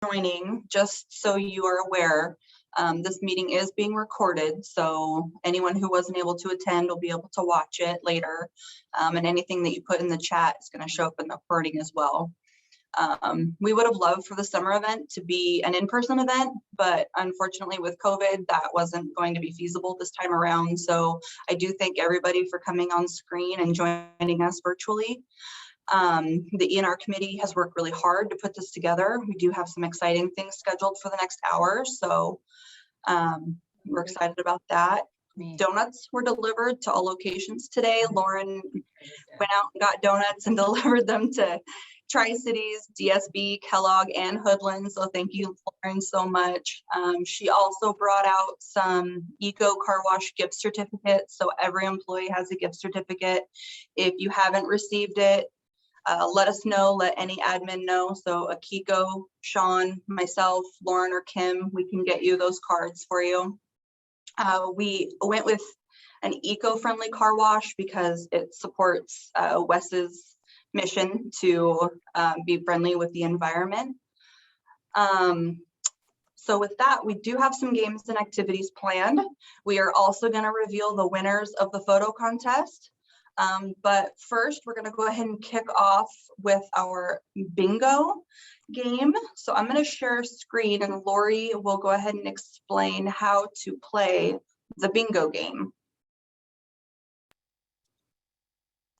joining, just so you are aware, this meeting is being recorded, so anyone who wasn't able to attend will be able to watch it later. And anything that you put in the chat is going to show up in the recording as well. We would have loved for the summer event to be an in-person event, but unfortunately with COVID, that wasn't going to be feasible this time around. So I do thank everybody for coming on screen and joining us virtually. The ENR committee has worked really hard to put this together. We do have some exciting things scheduled for the next hour, so we're excited about that. Donuts were delivered to all locations today. Lauren went out and got donuts and delivered them to Tri-Cities, DSB, Kellogg, and Hoodland. So thank you, Lauren, so much. She also brought out some Eco Car Wash gift certificates. So every employee has a gift certificate. If you haven't received it, let us know, let any admin know. So Akiko, Sean, myself, Lauren, or Kim, we can get you those cards for you. We went with an eco-friendly car wash because it supports WES's mission to be friendly with the environment. So with that, we do have some games and activities planned. We are also going to reveal the winners of the photo contest. But first, we're going to go ahead and kick off with our bingo game. So I'm going to share a screen and Lori will go ahead and explain how to play the bingo game.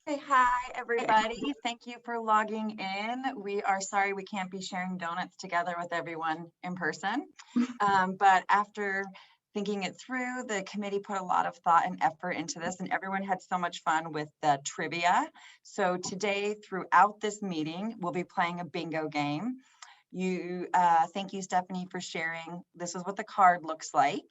Hey, hi, everybody. Thank you for logging in. We are sorry we can't be sharing donuts together with everyone in person. But after thinking it through, the committee put a lot of thought and effort into this, and everyone had so much fun with the trivia. So today, throughout this meeting, we'll be playing a bingo game. Thank you, Stephanie, for sharing. This is what the card looks like.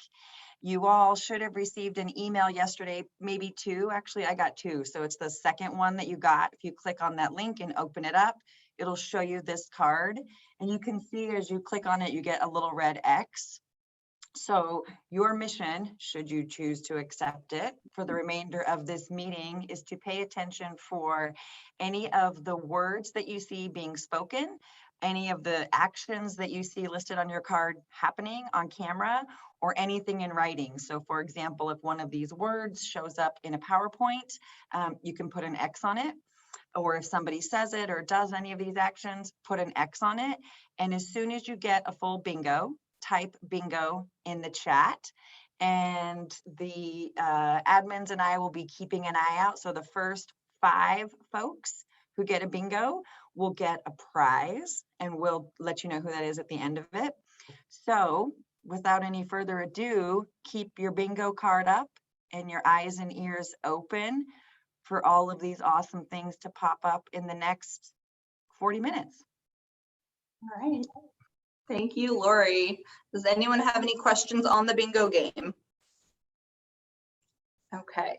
You all should have received an email yesterday, maybe two. Actually, I got two. So it's the second one that you got. If you click on that link and open it up, it'll show you this card. And you can see as you click on it, you get a little red X. So your mission, should you choose to accept it, for the remainder of this meeting is to pay attention for any of the words that you see being spoken, any of the actions that you see listed on your card happening on camera, or anything in writing. So for example, if one of these words shows up in a PowerPoint, you can put an X on it. Or if somebody says it or does any of these actions, put an X on it. And as soon as you get a full bingo, type bingo in the chat. And the admins and I will be keeping an eye out. So the first 5 folks who get a bingo will get a prize, and we'll let you know who that is at the end of it. So without any further ado, keep your bingo card up and your eyes and ears open for all of these awesome things to pop up in the next 40 minutes. All right. Thank you, Lori. Does anyone have any questions on the bingo game? Okay.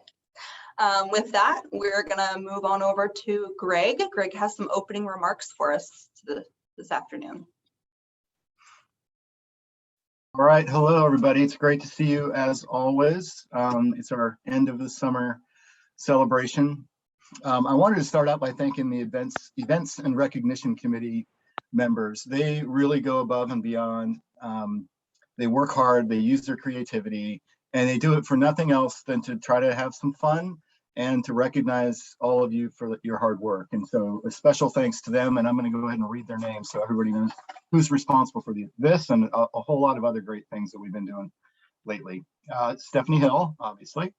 With that, we're going to move on over to Greg. Greg has some opening remarks for us this afternoon. All right, hello everybody. It's great to see you as always. It's our end of the summer celebration. I wanted to start out by thanking the events and recognition committee members. They really go above and beyond. They work hard, they use their creativity, and they do it for nothing else than to try to have some fun and to recognize all of you for your hard work. And so a special thanks to them, and I'm going to go ahead and read their names so everybody knows who's responsible for this and a whole lot of other great things that we've been doing lately. Stephanie Hill, obviously,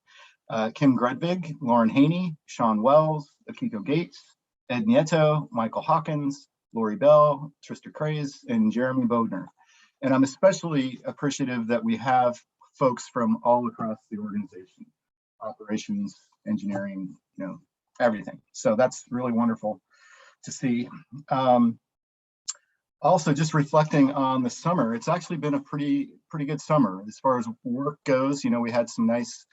Kim Gredvig, Lauren Haney, Sean Wells, Akiko Gates, Ed Nieto, Michael Hawkins, Lori Bell, Trista Craze, and Jeremy Bodner. And I'm especially appreciative that we have folks from all across the organization, operations, engineering, everything. So that's really wonderful to see. Also, just reflecting on the summer, it's actually been a pretty good summer as far as work goes. We had some nice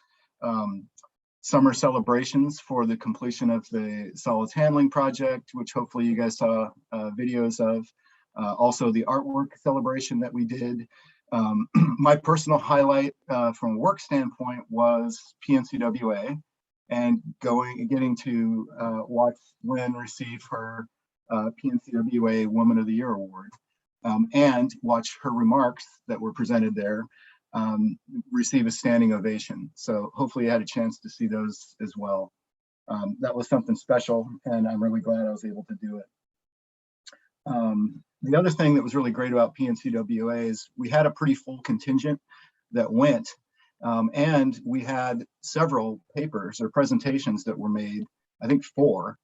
summer celebrations for the completion of the solids handling project, which hopefully you guys saw videos of. Also the artwork celebration that we did. My personal highlight from a work standpoint was PNCWA and getting to watch Lynn receive her PNCWA Woman of the Year award. and watch her remarks that were presented there receive a standing ovation. So hopefully you had a chance to see those as well. That was something special, and I'm really glad I was able to do it. The other thing that was really great about PNCWA is we had a pretty full contingent that went, and we had several papers or presentations that were made, I think 4,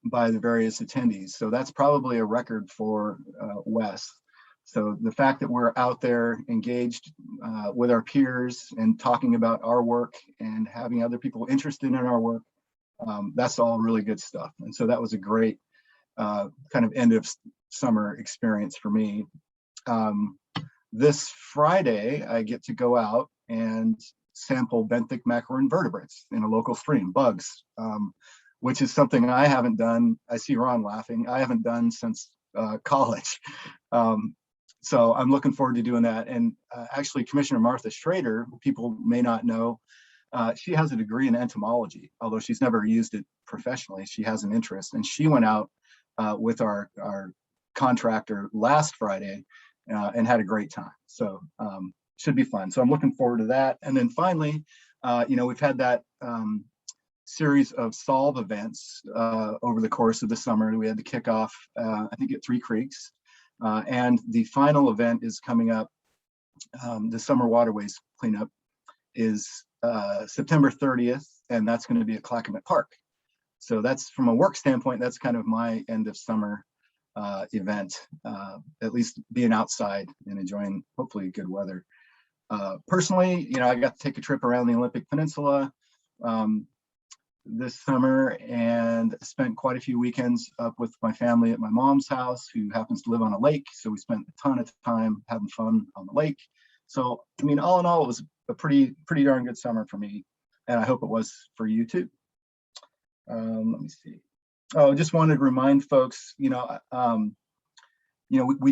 by the various attendees. So that's probably a record for WES. So the fact that we're out there engaged with our peers and talking about our work and having other people interested in our work, that's all really good stuff. And so that was a great kind of end of summer experience for me. This Friday, I get to go out and sample benthic macroinvertebrates in a local stream, bugs, which is something I haven't done. I see Ron laughing. I haven't done since college. So I'm looking forward to doing that. And actually, Commissioner Martha Schrader, people may not know, she has a degree in entomology, although she's never used it professionally. She has an interest, and she went out with our contractor last Friday and had a great time. So should be fun. So I'm looking forward to that. And then finally, we've had that series of solve events over the course of the summer. We had the kickoff, I think, at 3 Creeks. And the final event is coming up. The summer waterways cleanup is September 30th, and that's going to be at Clackamas Park. So that's, from a work standpoint, that's kind of my end of summer event, at least being outside and enjoying hopefully good weather. Personally, I got to take a trip around the Olympic Peninsula this summer and spent quite a few weekends up with my family at my mom's house, who happens to live on a lake. So we spent a ton of time having fun on the lake. So, I mean, all in all, it was a pretty darn good summer for me, and I hope it was for you too. Let me see. Oh, just wanted to remind folks, we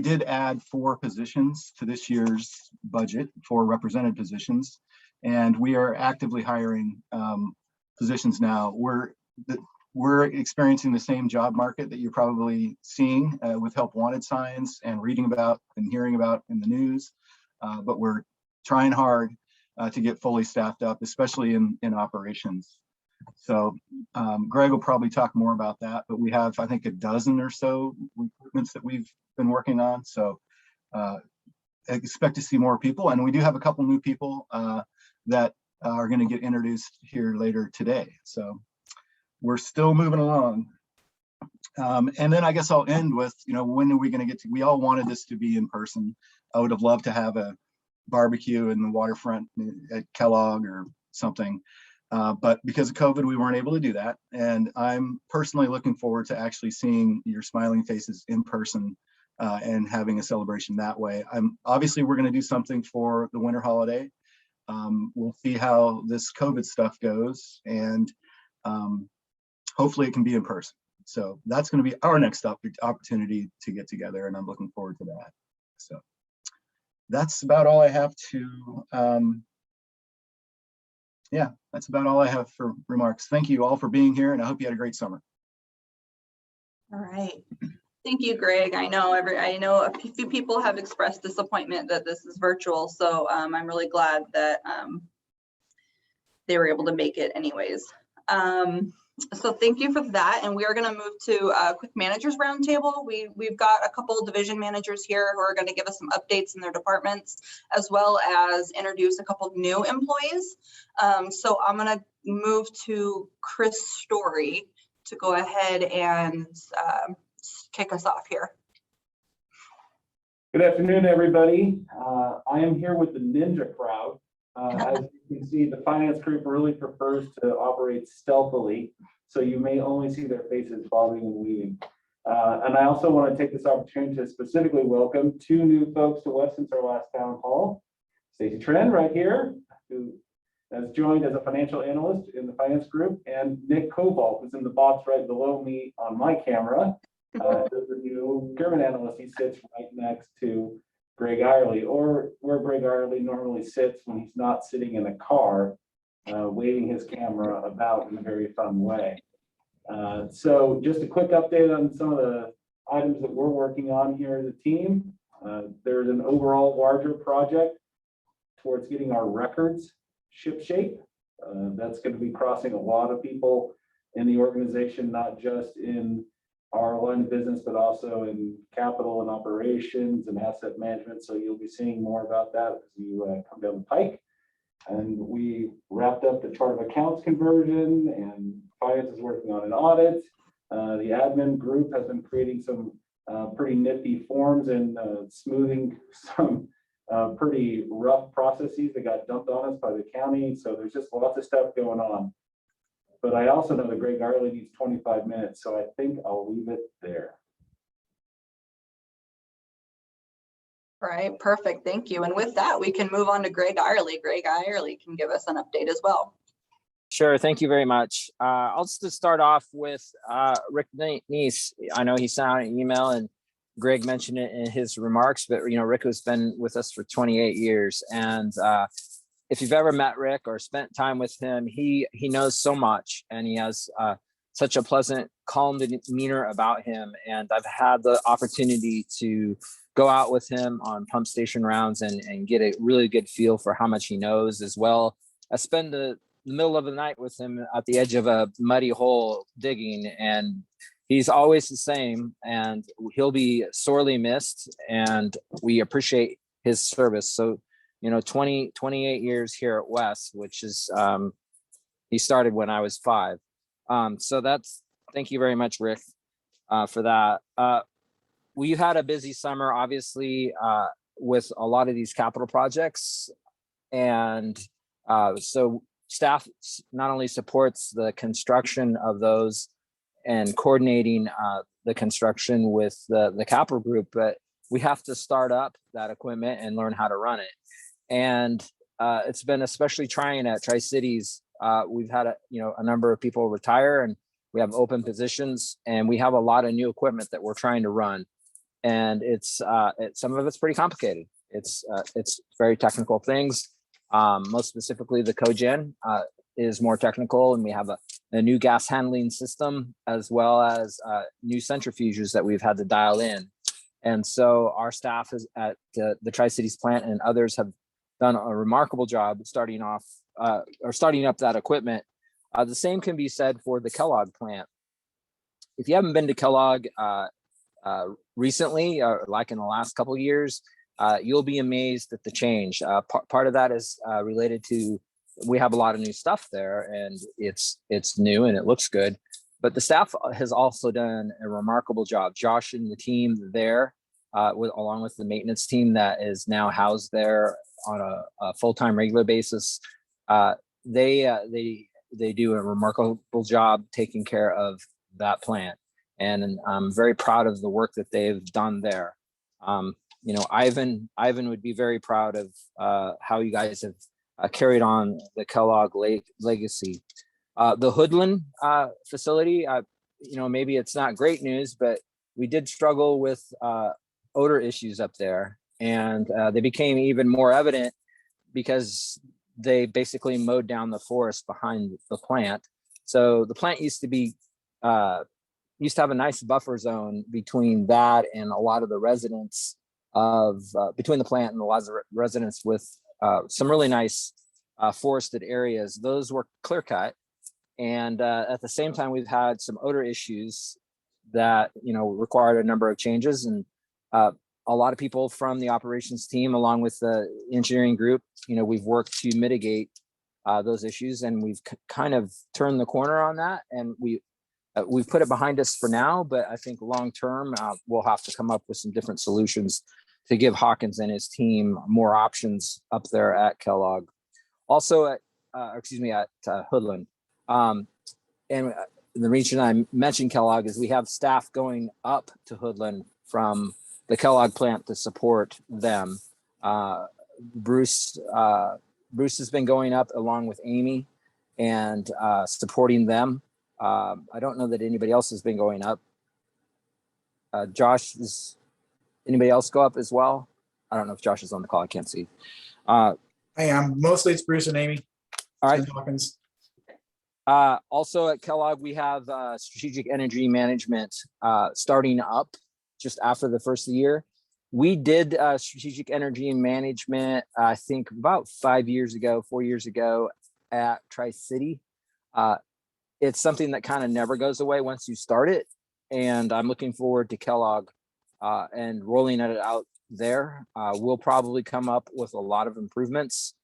did add 4 positions to this year's budget, 4 represented positions, and we are actively hiring positions now. We're experiencing the same job market that you're probably seeing with help wanted signs and reading about and hearing about in the news, but we're trying hard to get fully staffed up, especially in operations. So Greg will probably talk more about that, but we have, I think, a dozen or so recruitments that we've been working on. So expect to see more people, and we do have a couple new people that are going to get introduced here later today. So we're still moving along. And then I guess I'll end with, when are we going to get to, we all wanted this to be in person. I would have loved to have a barbecue in the waterfront at Kellogg or something. But because of COVID, we weren't able to do that. And I'm personally looking forward to actually seeing your smiling faces in person and having a celebration that way. Obviously, we're going to do something for the winter holiday. We'll see how this COVID stuff goes, and hopefully it can be in person. So that's going to be our next opportunity to get together, and I'm looking forward to that. So that's about all I have to, that's about all I have for remarks. Thank you all for being here, and I hope you had a great summer. All right. Thank you, Greg. I know a few people have expressed disappointment that this is virtual, so I'm really glad that they were able to make it anyways. So thank you for that, and we are going to move to a quick managers roundtable. We've got a couple of division managers here who are going to give us some updates in their departments, as well as introduce a couple of new employees. So I'm going to move to Chris Story to go ahead and kick us off here. Good afternoon, everybody. I am here with the Ninja crowd. As you can see, the finance group really prefers to operate stealthily, so you may only see their faces bobbing and weaving. And I also want to take this opportunity to specifically welcome 2 new folks to WES since our last town hall. Stacey Tren right here, who has joined as a financial analyst in the finance group, and Nick Cobalt, who's in the box right below me on my camera. As the new procurement analyst, he sits right next to Greg Irely, or where Greg Irely normally sits when he's not sitting in a car, waving his camera about in a very fun way. So just a quick update on some of the items that we're working on here as a team. There's an overall larger project towards getting our records shipshape. That's going to be crossing a lot of people in the organization, not just in our line of business, but also in capital and operations and asset management. So you'll be seeing more about that as you come down the pike. And we wrapped up the chart of accounts conversion, and finance is working on an audit. The admin group has been creating some pretty nifty forms and smoothing some pretty rough processes that got dumped on us by the county. So there's just lots of stuff going on. But I also know that Greg Garley needs 25 minutes, so I think I'll leave it there. All right, perfect. Thank you. And with that, we can move on to Greg Irely. Greg Irely can give us an update as well. Sure. Thank you very much. I'll just start off with Rick Neese. I know he sent out an email and Greg mentioned it in his remarks, but Rick has been with us for 28 years. And if you've ever met Rick or spent time with him, he knows so much, and he has such a pleasant, calm demeanor about him. And I've had the opportunity to go out with him on pump station rounds and get a really good feel for how much he knows, as well as spend the middle of the night with him at the edge of a muddy hole digging. And he's always the same, and he'll be sorely missed, and we appreciate his service. So 28 years here at WES, which is he started when I was 5. So thank you very much, Rick, for that. We've had a busy summer, obviously, with a lot of these capital projects. And so staff not only supports the construction of those and coordinating the construction with the capital group, but we have to start up that equipment and learn how to run it. And it's been especially trying at Tri-Cities. We've had a number of people retire, and we have open positions, and we have a lot of new equipment that we're trying to run. And some of it's pretty complicated. It's very technical things. Most specifically, the cogen is more technical, and we have a new gas handling system, as well as new centrifuges that we've had to dial in. And so our staff is at the Tri-Cities plant, and others have done a remarkable job starting up that equipment. The same can be said for the Kellogg plant. If you haven't been to Kellogg recently, or like in the last couple of years, you'll be amazed at the change. Part of that is related to, we have a lot of new stuff there, and it's new and it looks good. But the staff has also done a remarkable job. Josh and the team there, along with the maintenance team that is now housed there on a full-time regular basis, they do a remarkable job taking care of that plant. And I'm very proud of the work that they've done there. Ivan would be very proud of how you guys have carried on the Kellogg legacy. The Hoodland facility, maybe it's not great news, but we did struggle with odor issues up there, and they became even more evident because they basically mowed down the forest behind the plant. So the plant used to have a nice buffer zone between that and a lot of the residents between the plant and a lot of residents with some really nice forested areas. Those were clear cut. And at the same time, we've had some odor issues that, required a number of changes. And a lot of people from the operations team, along with the engineering group, we've worked to mitigate those issues, and we've kind of turned the corner on that. And we've put it behind us for now, but I think long-term, we'll have to come up with some different solutions to give Hawkins and his team more options up there at Kellogg. Also at Hoodland. And the reason I mentioned Kellogg is we have staff going up to Hoodland from the Kellogg plant to support them. Bruce has been going up along with Amy and supporting them. I don't know that anybody else has been going up. Josh, does anybody else go up as well? I don't know if Josh is on the call. I can't see. I am. Mostly it's Bruce and Amy. All right. Hawkins. Also at Kellogg, we have strategic energy management starting up just after the first of the year. We did strategic energy management, I think about 4 years ago at Tri-City. It's something that kind of never goes away once you start it. And I'm looking forward to Kellogg and rolling it out there. We'll probably come up with a lot of improvements.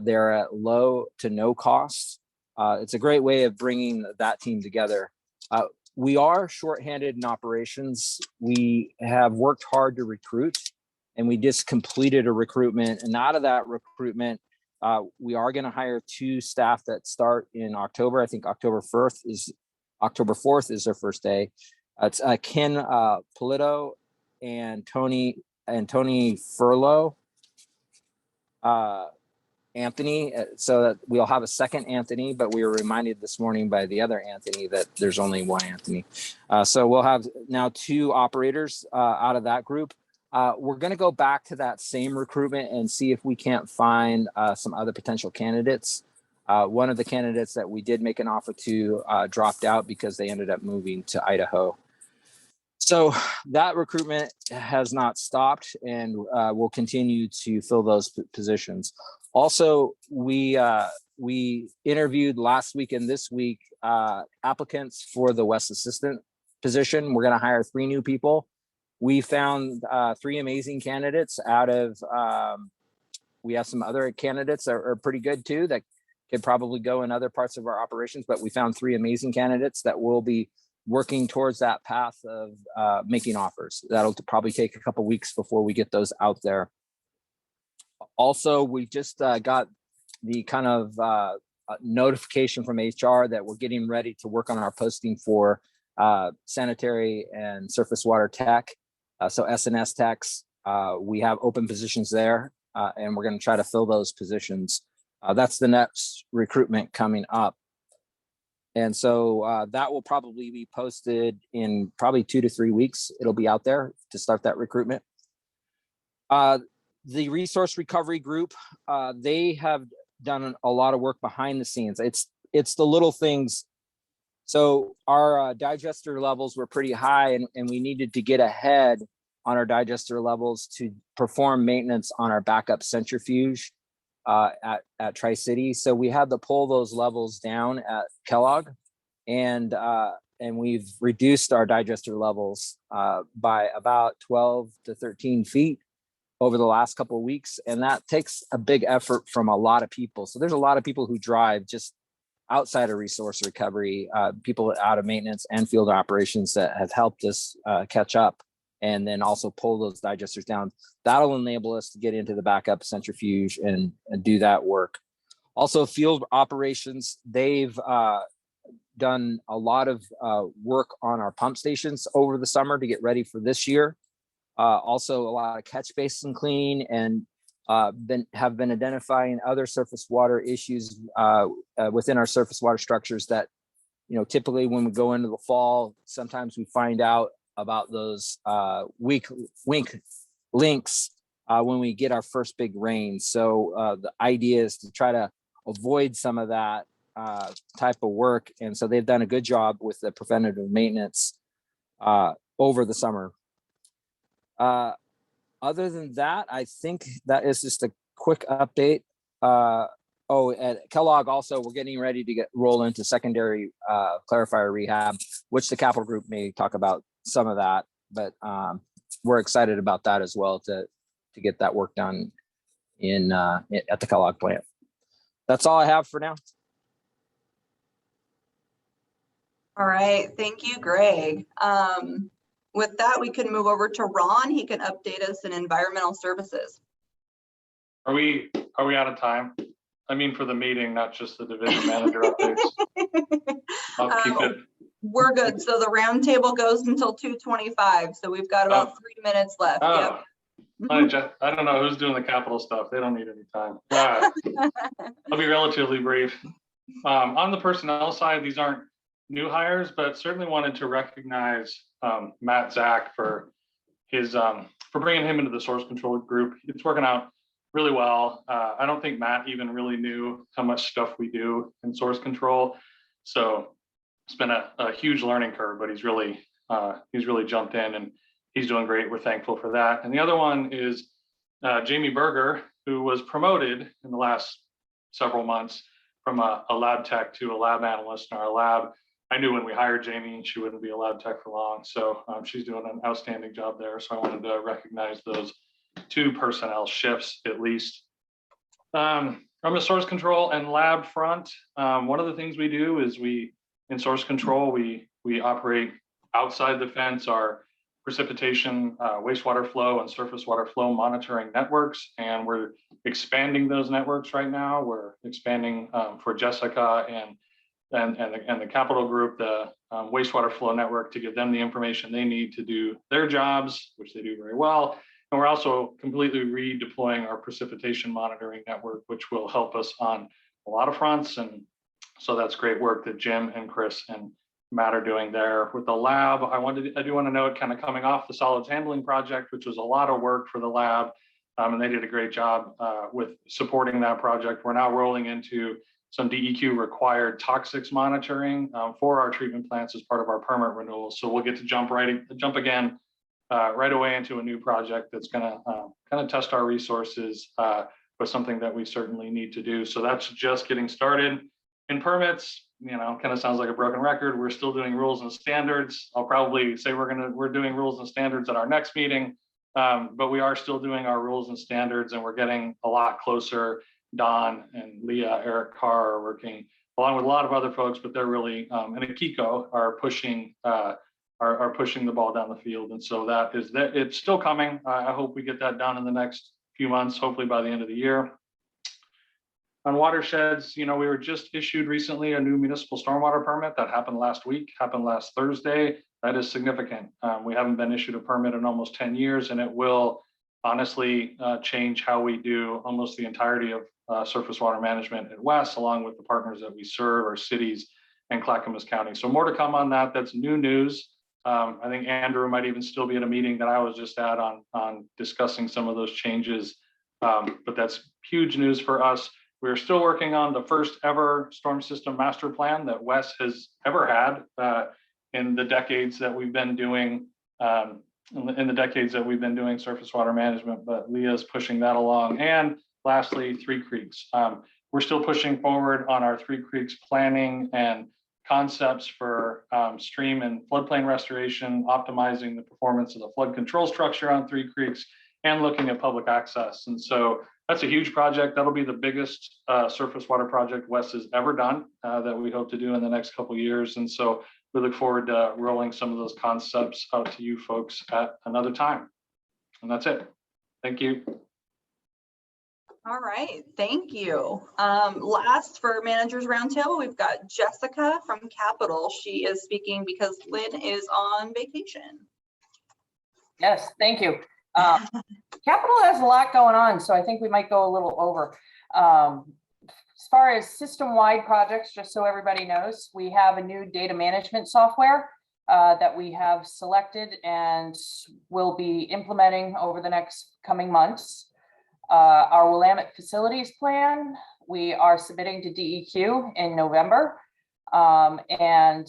They're at low to no cost. It's a great way of bringing that team together. We are shorthanded in operations. We have worked hard to recruit, and we just completed a recruitment. And out of that recruitment, we are going to hire 2 staff that start in October. I think October 4th is their first day. It's Ken Polito and Tony Furlow. Anthony, so that we'll have a second Anthony, but we were reminded this morning by the other Anthony that there's only one Anthony. So we'll have now 2 operators out of that group. We're going to go back to that same recruitment and see if we can't find some other potential candidates. One of the candidates that we did make an offer to dropped out because they ended up moving to Idaho. So that recruitment has not stopped, and we'll continue to fill those positions. Also, we interviewed last week and this week applicants for the WES assistant position. We're going to hire 3 new people. We found 3 amazing candidates out of, we have some other candidates that are pretty good too that could probably go in other parts of our operations, but we found 3 amazing candidates that will be working towards that path of making offers. That'll probably take a couple weeks before we get those out there. Also, we just got the kind of notification from HR that we're getting ready to work on our posting for sanitary and surface water tech. So S&S techs, we have open positions there, and we're going to try to fill those positions. That's the next recruitment coming up. And so that will probably be posted in probably 2 to 3 weeks. It'll be out there to start that recruitment. The resource recovery group, they have done a lot of work behind the scenes. It's the little things. So our digester levels were pretty high, and we needed to get ahead on our digester levels to perform maintenance on our backup centrifuge at Tri-City. So we had to pull those levels down at Kellogg, and we've reduced our digester levels by about 12 to 13 feet over the last couple of weeks. And that takes a big effort from a lot of people. So there's a lot of people who drive just outside of resource recovery, people out of maintenance and field operations that have helped us catch up and then also pull those digesters down. That'll enable us to get into the backup centrifuge and do that work. Also, field operations, they've done a lot of work on our pump stations over the summer to get ready for this year. Also, a lot of catch basin cleaning, and have been identifying other surface water issues within our surface water structures that, typically when we go into the fall, sometimes we find out about those weak links when we get our first big rain. So the idea is to try to avoid some of that type of work. And so they've done a good job with the preventative maintenance over the summer. Other than that, I think that is just a quick update. At Kellogg also, we're getting ready to roll into secondary clarifier rehab, which the capital group may talk about some of that, but we're excited about that as well to get that work done at the Kellogg plant. That's all I have for now. All right, thank you, Greg. With that, we can move over to Ron. He can update us in environmental services. Are we out of time? I mean, for the meeting, not just the division manager updates. I'll keep it. We're good. So the roundtable goes until 2:25. So we've got about 3 minutes left. Yep. I don't know who's doing the capital stuff. They don't need any time. I'll be relatively brief. On the personnel side, these aren't new hires, but certainly wanted to recognize Matt Zach for his for bringing him into the source control group. It's working out really well. I don't think Matt even really knew how much stuff we do in source control. So it's been a huge learning curve, but he's really jumped in, and he's doing great. We're thankful for that. And the other one is Jamie Berger, who was promoted in the last several months from a lab tech to a lab analyst in our lab. I knew when we hired Jamie, she wouldn't be a lab tech for long. So she's doing an outstanding job there. So I wanted to recognize those 2 personnel shifts at least. From the source control and lab front, one of the things we do is in source control, we operate outside the fence, our precipitation, wastewater flow and surface water flow monitoring networks. And we're expanding those networks right now. We're expanding for Jessica and the Capital Group, the wastewater flow network, to give them the information they need to do their jobs, which they do very well. And we're also completely redeploying our precipitation monitoring network, which will help us on a lot of fronts. And so that's great work that Jim and Chris and Matt are doing there. With the lab, I do want to note, kind of coming off the solids handling project, which was a lot of work for the lab, and they did a great job with supporting that project. We're now rolling into some DEQ required toxics monitoring for our treatment plants as part of our permit renewal. So we'll get to jump again right away into a new project that's going to kind of test our resources with something that we certainly need to do. So that's just getting started. In permits, kind of sounds like a broken record. We're still doing rules and standards. I'll probably say we're doing rules and standards at our next meeting, but we are still doing our rules and standards, and we're getting a lot closer. Don and Leah, Eric Carr are working along with a lot of other folks, but they're really and Akiko are pushing the ball down the field. And so it's still coming. I hope we get that done in the next few months, hopefully by the end of the year. On watersheds, we were just issued recently a new municipal stormwater permit that happened last Thursday. That is significant. We haven't been issued a permit in almost 10 years, and it will honestly change how we do almost the entirety of surface water management at WES, along with the partners that we serve, our cities and Clackamas County. So more to come on that. That's new news. I think Andrew might even still be at a meeting that I was just at on discussing some of those changes. But that's huge news for us. We're still working on the first ever storm system master plan that WES has ever had in the decades that we've been doing surface water management, but Leah's pushing that along. And lastly, Three Creeks. We're still pushing forward on our Three Creeks planning and concepts for stream and floodplain restoration, optimizing the performance of the flood control structure on Three Creeks, and looking at public access. And so that's a huge project. That'll be the biggest surface water project WES has ever done that we hope to do in the next couple of years. And so we look forward to rolling some of those concepts out to you folks at another time. And that's it. Thank you. All right, thank you. Last for Managers Roundtable, we've got Jessica from Capital. She is speaking because Lynn is on vacation. Yes, thank you. Capital has a lot going on, so I think we might go a little over. As far as system-wide projects, just so everybody knows, we have a new data management software that we have selected and will be implementing over the next coming months. Our Willamette facilities plan, we are submitting to DEQ in November. And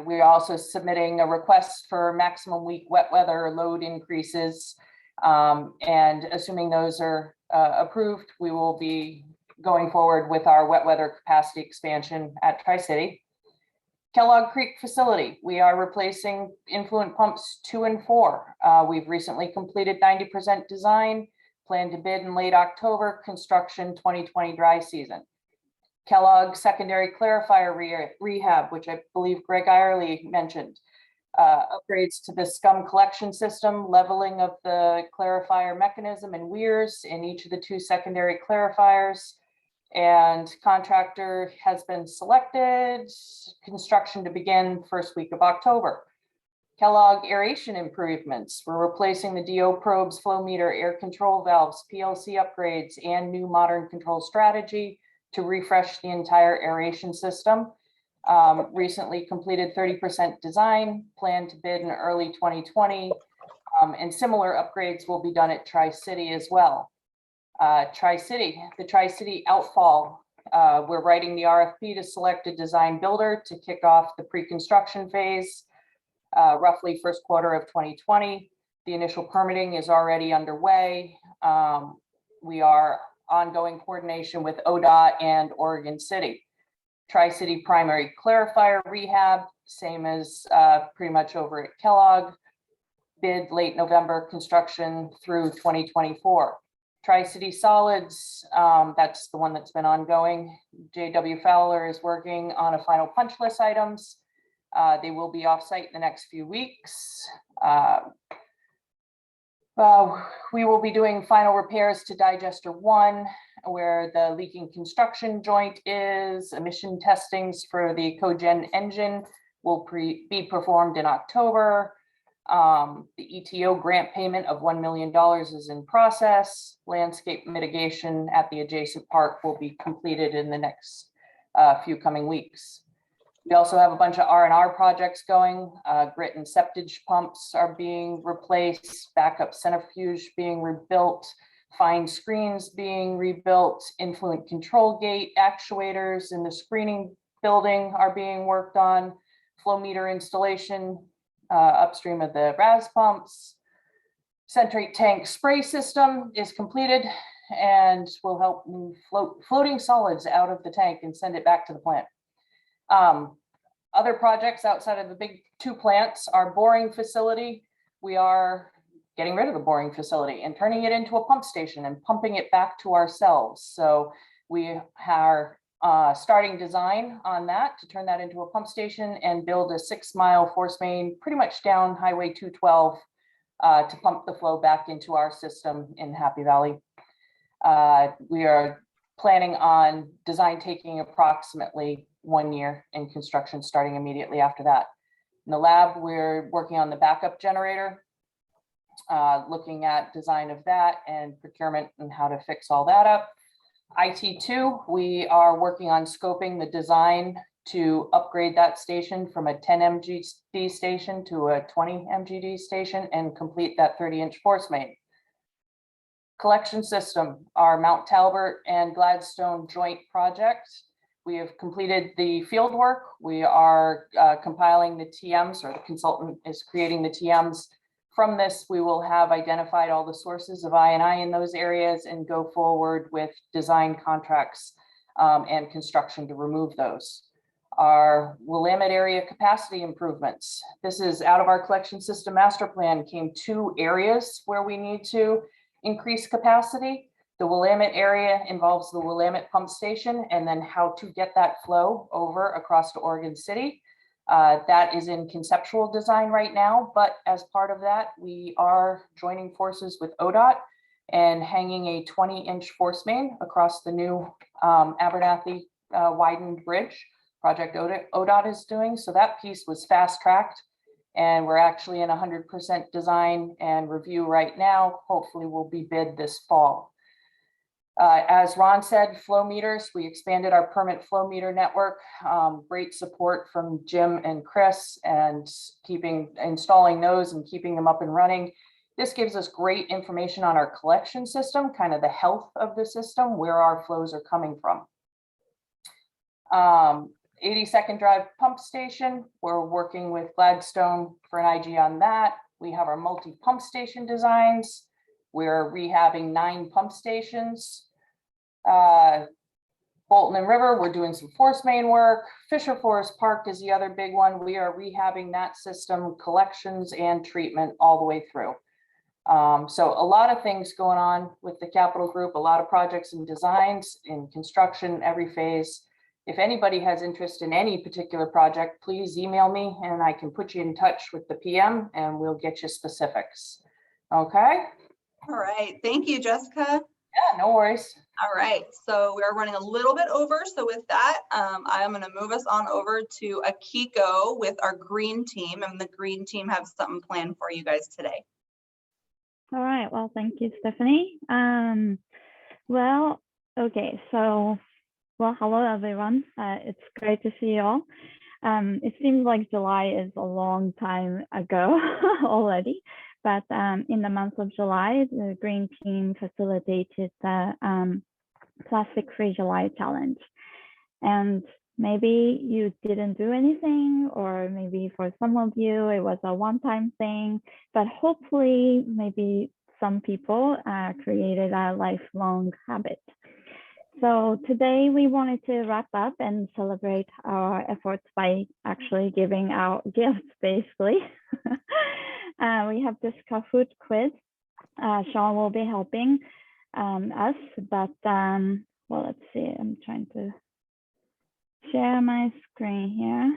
we're also submitting a request for maximum week wet weather load increases. And assuming those are approved, we will be going forward with our wet weather capacity expansion at Tri-City. Kellogg Creek facility, we are replacing influent pumps 2 and 4. We've recently completed 90% design, plan to bid in late October, construction 2020 dry season. Kellogg secondary clarifier rehab, which I believe Greg Irely mentioned. Upgrades to the scum collection system, leveling of the clarifier mechanism and weirs in each of the 2 secondary clarifiers. And contractor has been selected, construction to begin first week of October. Kellogg aeration improvements. We're replacing the DO probes, flow meter, air control valves, PLC upgrades, and new modern control strategy to refresh the entire aeration system. Recently completed 30% design, plan to bid in early 2020, and similar upgrades will be done at Tri-City as well. The Tri-City outfall. We're writing the RFP to select a design builder to kick off the pre-construction phase. roughly first quarter of 2020. The initial permitting is already underway. We are ongoing coordination with ODOT and Oregon City. Tri-City primary clarifier rehab, same as pretty much over at Kellogg. Bid late November, construction through 2024. Tri-City solids, that's the one that's been ongoing. JW Fowler is working on a final punch list items. They will be off-site in the next few weeks. We will be doing final repairs to digester 1, where the leaking construction joint is. Emission testings for the cogen engine will be performed in October. The ETO grant payment of $1 million is in process. Landscape mitigation at the adjacent park will be completed in the next few coming weeks. We also have a bunch of R&R projects going. Grit and septage pumps are being replaced, backup centrifuge being rebuilt, fine screens being rebuilt, influent control gate actuators in the screening building are being worked on, flow meter installation upstream of the RAS pumps. Centrate tank spray system is completed and will help move floating solids out of the tank and send it back to the plant. Other projects outside of the big 2 plants, our boring facility. We are getting rid of the boring facility and turning it into a pump station and pumping it back to ourselves. So we are starting design on that to turn that into a pump station and build a 6-mile force main pretty much down Highway 212 to pump the flow back into our system in Happy Valley. We are planning on design taking approximately 1 year and construction starting immediately after that. In the lab, we're working on the backup generator, looking at design of that and procurement and how to fix all that up. IT2, we are working on scoping the design to upgrade that station from a 10 MGD station to a 20 MGD station and complete that 30-inch force main. Collection system, our Mount Talbot and Gladstone joint project. We have completed the field work. We are compiling the TMs, or the consultant is creating the TMs. From this, we will have identified all the sources of I&I in those areas and go forward with design contracts and construction to remove those. Our Willamette area capacity improvements. This is out of our collection system master plan, came 2 areas where we need to increase capacity. The Willamette area involves the Willamette pump station and then how to get that flow over across to Oregon City. That is in conceptual design right now, but as part of that, we are joining forces with ODOT and hanging a 20-inch force main across the new Abernathy widened bridge project ODOT is doing. So that piece was fast tracked and we're actually in 100% design and review right now. Hopefully we'll be bid this fall. As Ron said, flow meters, we expanded our permit flow meter network. Great support from Jim and Chris and installing those and keeping them up and running. This gives us great information on our collection system, kind of the health of the system, where our flows are coming from. 82nd Drive pump station, we're working with Gladstone for an IG on that. We have our multi-pump station designs. We're rehabbing 9 pump stations. Bolton and River, we're doing some force main work. Fisher Forest Park is the other big one. We are rehabbing that system, collections and treatment all the way through. So a lot of things going on with the capital group, a lot of projects and designs in construction, every phase. If anybody has interest in any particular project, please email me and I can put you in touch with the PM and we'll get you specifics. Okay. All right. Thank you, Jessica. Yeah, no worries. All right. So we are running a little bit over. So with that, I am going to move us on over to Akiko with our green team, and the green team have something planned for you guys today. All right. Well, thank you, Stephanie. Well, okay. So, well, hello, everyone. It's great to see you all. It seems like July is a long time ago already, but in the month of July, the green team facilitated the Plastic Free July Challenge. And maybe you didn't do anything, or maybe for some of you it was a one-time thing, but hopefully maybe some people created a lifelong habit. So today we wanted to wrap up and celebrate our efforts by actually giving out gifts, basically. We have this Kahoot quiz. Sean will be helping us, but well, let's see, I'm trying to share my screen here.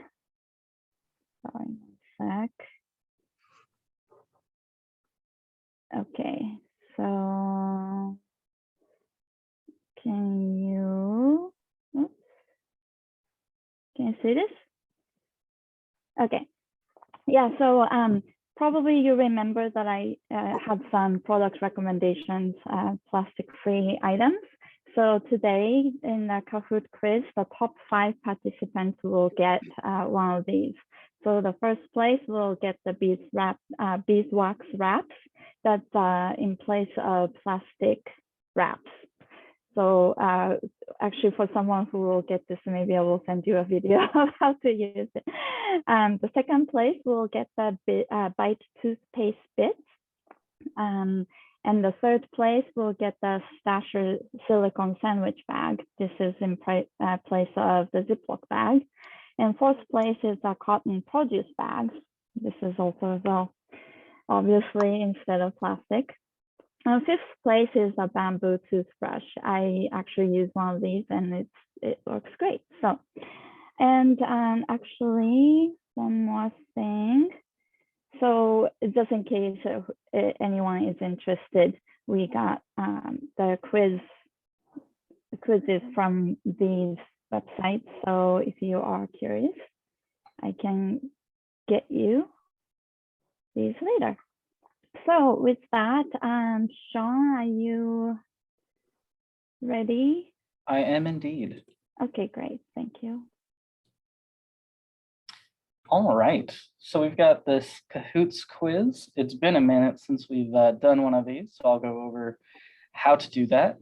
Sorry, 1 sec. Okay, so can you, oops, can you see this? Okay, yeah, so probably you remember that I had some product recommendations, plastic-free items. So today in the Kahoot quiz, the top 5 participants will get one of these. So the first place will get the beeswax wraps that's in place of plastic wraps. So actually for someone who will get this, maybe I will send you a video of how to use it. The second place will get the Bite toothpaste bits. And the third place will get the Stasher silicone sandwich bag. This is in place of the Ziploc bag. And fourth place is a cotton produce bag. This is also, well, obviously instead of plastic. Fifth place is a bamboo toothbrush. I actually use one of these and it works great. So, and actually one more thing. So just in case anyone is interested, we got the quizzes from these websites. So if you are curious, I can get you these later. So with that, Sean, are you ready? I am indeed. Okay, great. Thank you. All right, so we've got this Kahoots quiz. It's been a minute since we've done one of these, so I'll go over how to do that.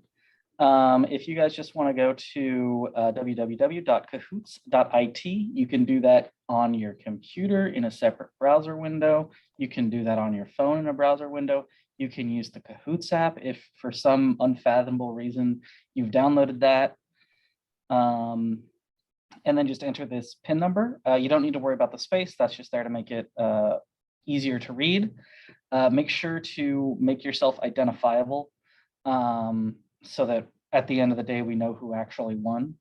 If you guys just want to go to www.kahoots.it, you can do that on your computer in a separate browser window. You can do that on your phone in a browser window. You can use the Kahoots app if for some unfathomable reason you've downloaded that. And then just enter this PIN number. You don't need to worry about the space. That's just there to make it easier to read. Make sure to make yourself identifiable so that at the end of the day, we know who actually won.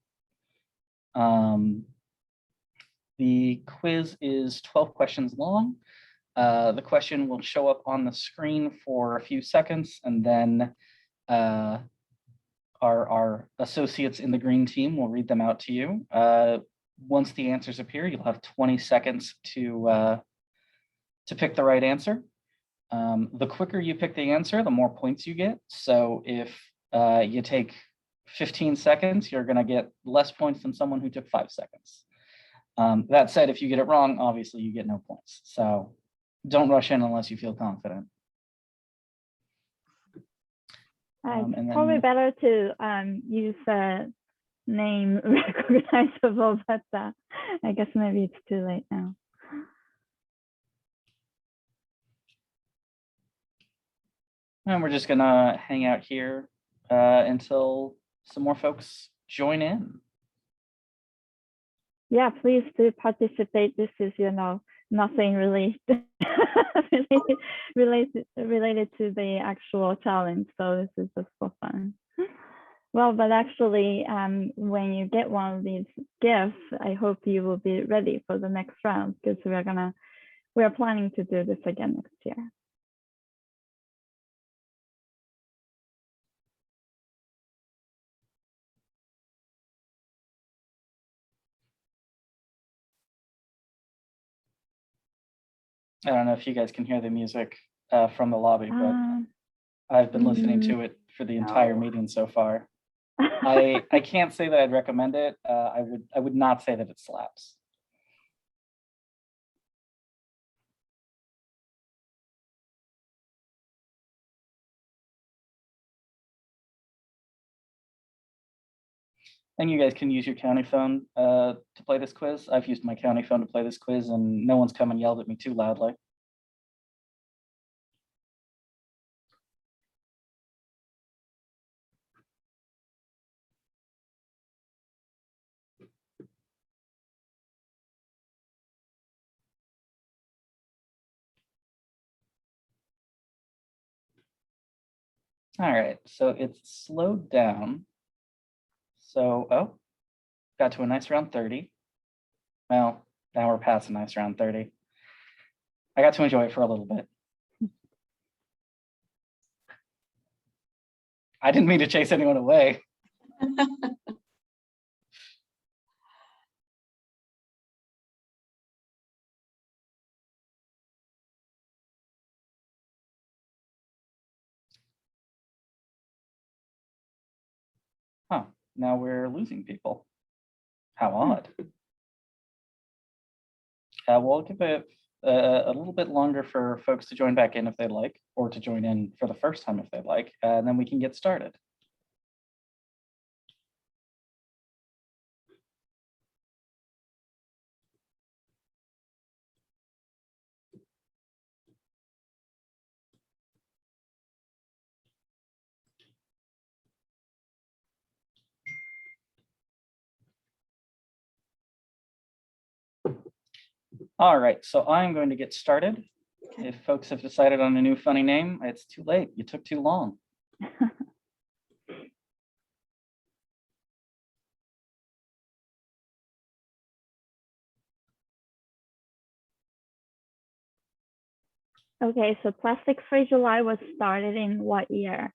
The quiz is 12 questions long. The question will show up on the screen for a few seconds, and then our associates in the green team will read them out to you. Once the answers appear, you'll have 20 seconds to pick the right answer. The quicker you pick the answer, the more points you get. So if you take 15 seconds, you're going to get less points than someone who took 5 seconds. That said, if you get it wrong, obviously you get no points. So don't rush in unless you feel confident. It's probably better to use a name recognizable, but I guess maybe it's too late now. And we're just gonna hang out here until some more folks join in. Yeah, please do participate. This is, you know, nothing really related to the actual challenge. So this is just for fun. Well, but actually, when you get one of these gifts, I hope you will be ready for the next round, because we're planning to do this again next year. I don't know if you guys can hear the music from the lobby, but I've been listening to it for the entire meeting so far. I can't say that I'd recommend it. I would not say that it slaps. And you guys can use your county phone to play this quiz. I've used my county phone to play this quiz and no one's come and yelled at me too loudly. All right, so it's slowed down. So, oh, got to a nice round 30. Well, now we're past a nice round 30. I got to enjoy it for a little bit. I didn't mean to chase anyone away. Huh, now we're losing people. How odd. We'll give it a little bit longer for folks to join back in if they'd like, or to join in for the first time if they'd like, and then we can get started. All right, so I'm going to get started. If folks have decided on a new funny name, it's too late. You took too long. Okay, so Plastic Free July was started in what year?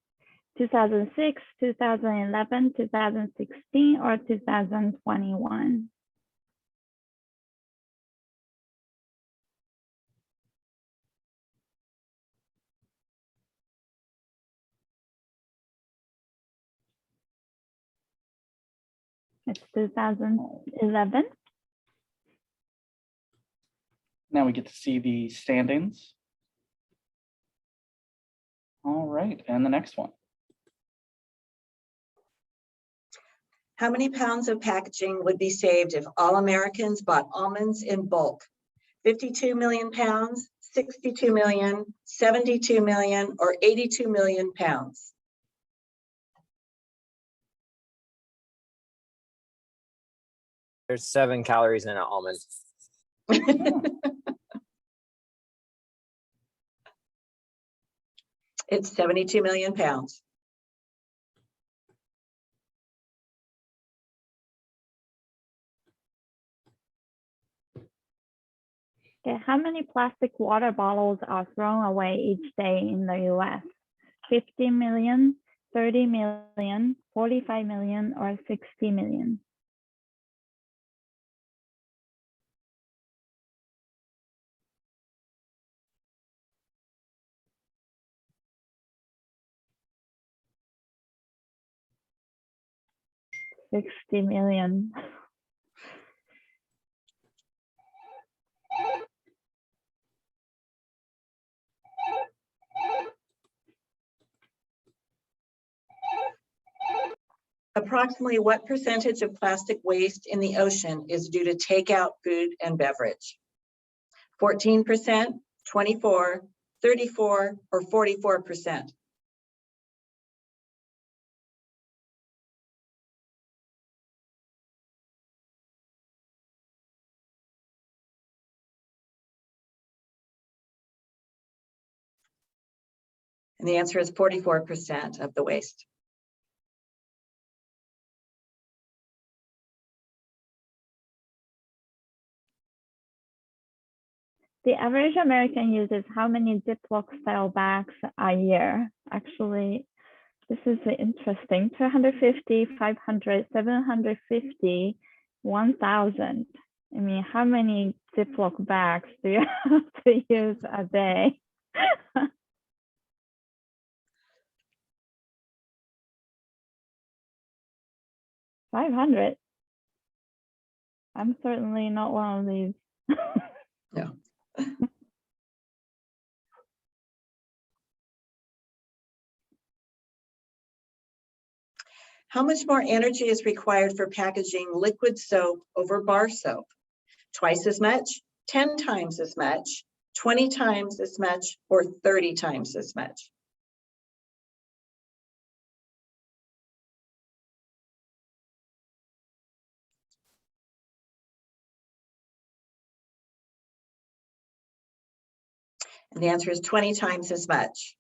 2006, 2011, 2016, or 2021? It's 2011. Now we get to see the standings. All right, and the next one. How many pounds of packaging would be saved if all Americans bought almonds in bulk? 52 million pounds, 62 million, 72 million, or 82 million pounds? There's 7 calories in an almond. It's 72 million pounds. Okay, how many plastic water bottles are thrown away each day in the US? 50 million, 30 million, 45 million, or 60 million? $60 million. Approximately what percentage of plastic waste in the ocean is due to takeout food and beverage? 14%, 24, 34, or 44%? And the answer is 44% of the waste. The average American uses how many Ziploc style bags a year? Actually, this is interesting. 250, 500, 750, 1,000. I mean, how many Ziploc bags do you have to use a day? 500. I'm certainly not one of these. No. How much more energy is required for packaging liquid soap over bar soap? Twice as much, 10 times as much, 20 times as much, or 30 times as much? And the answer is 20 times as much.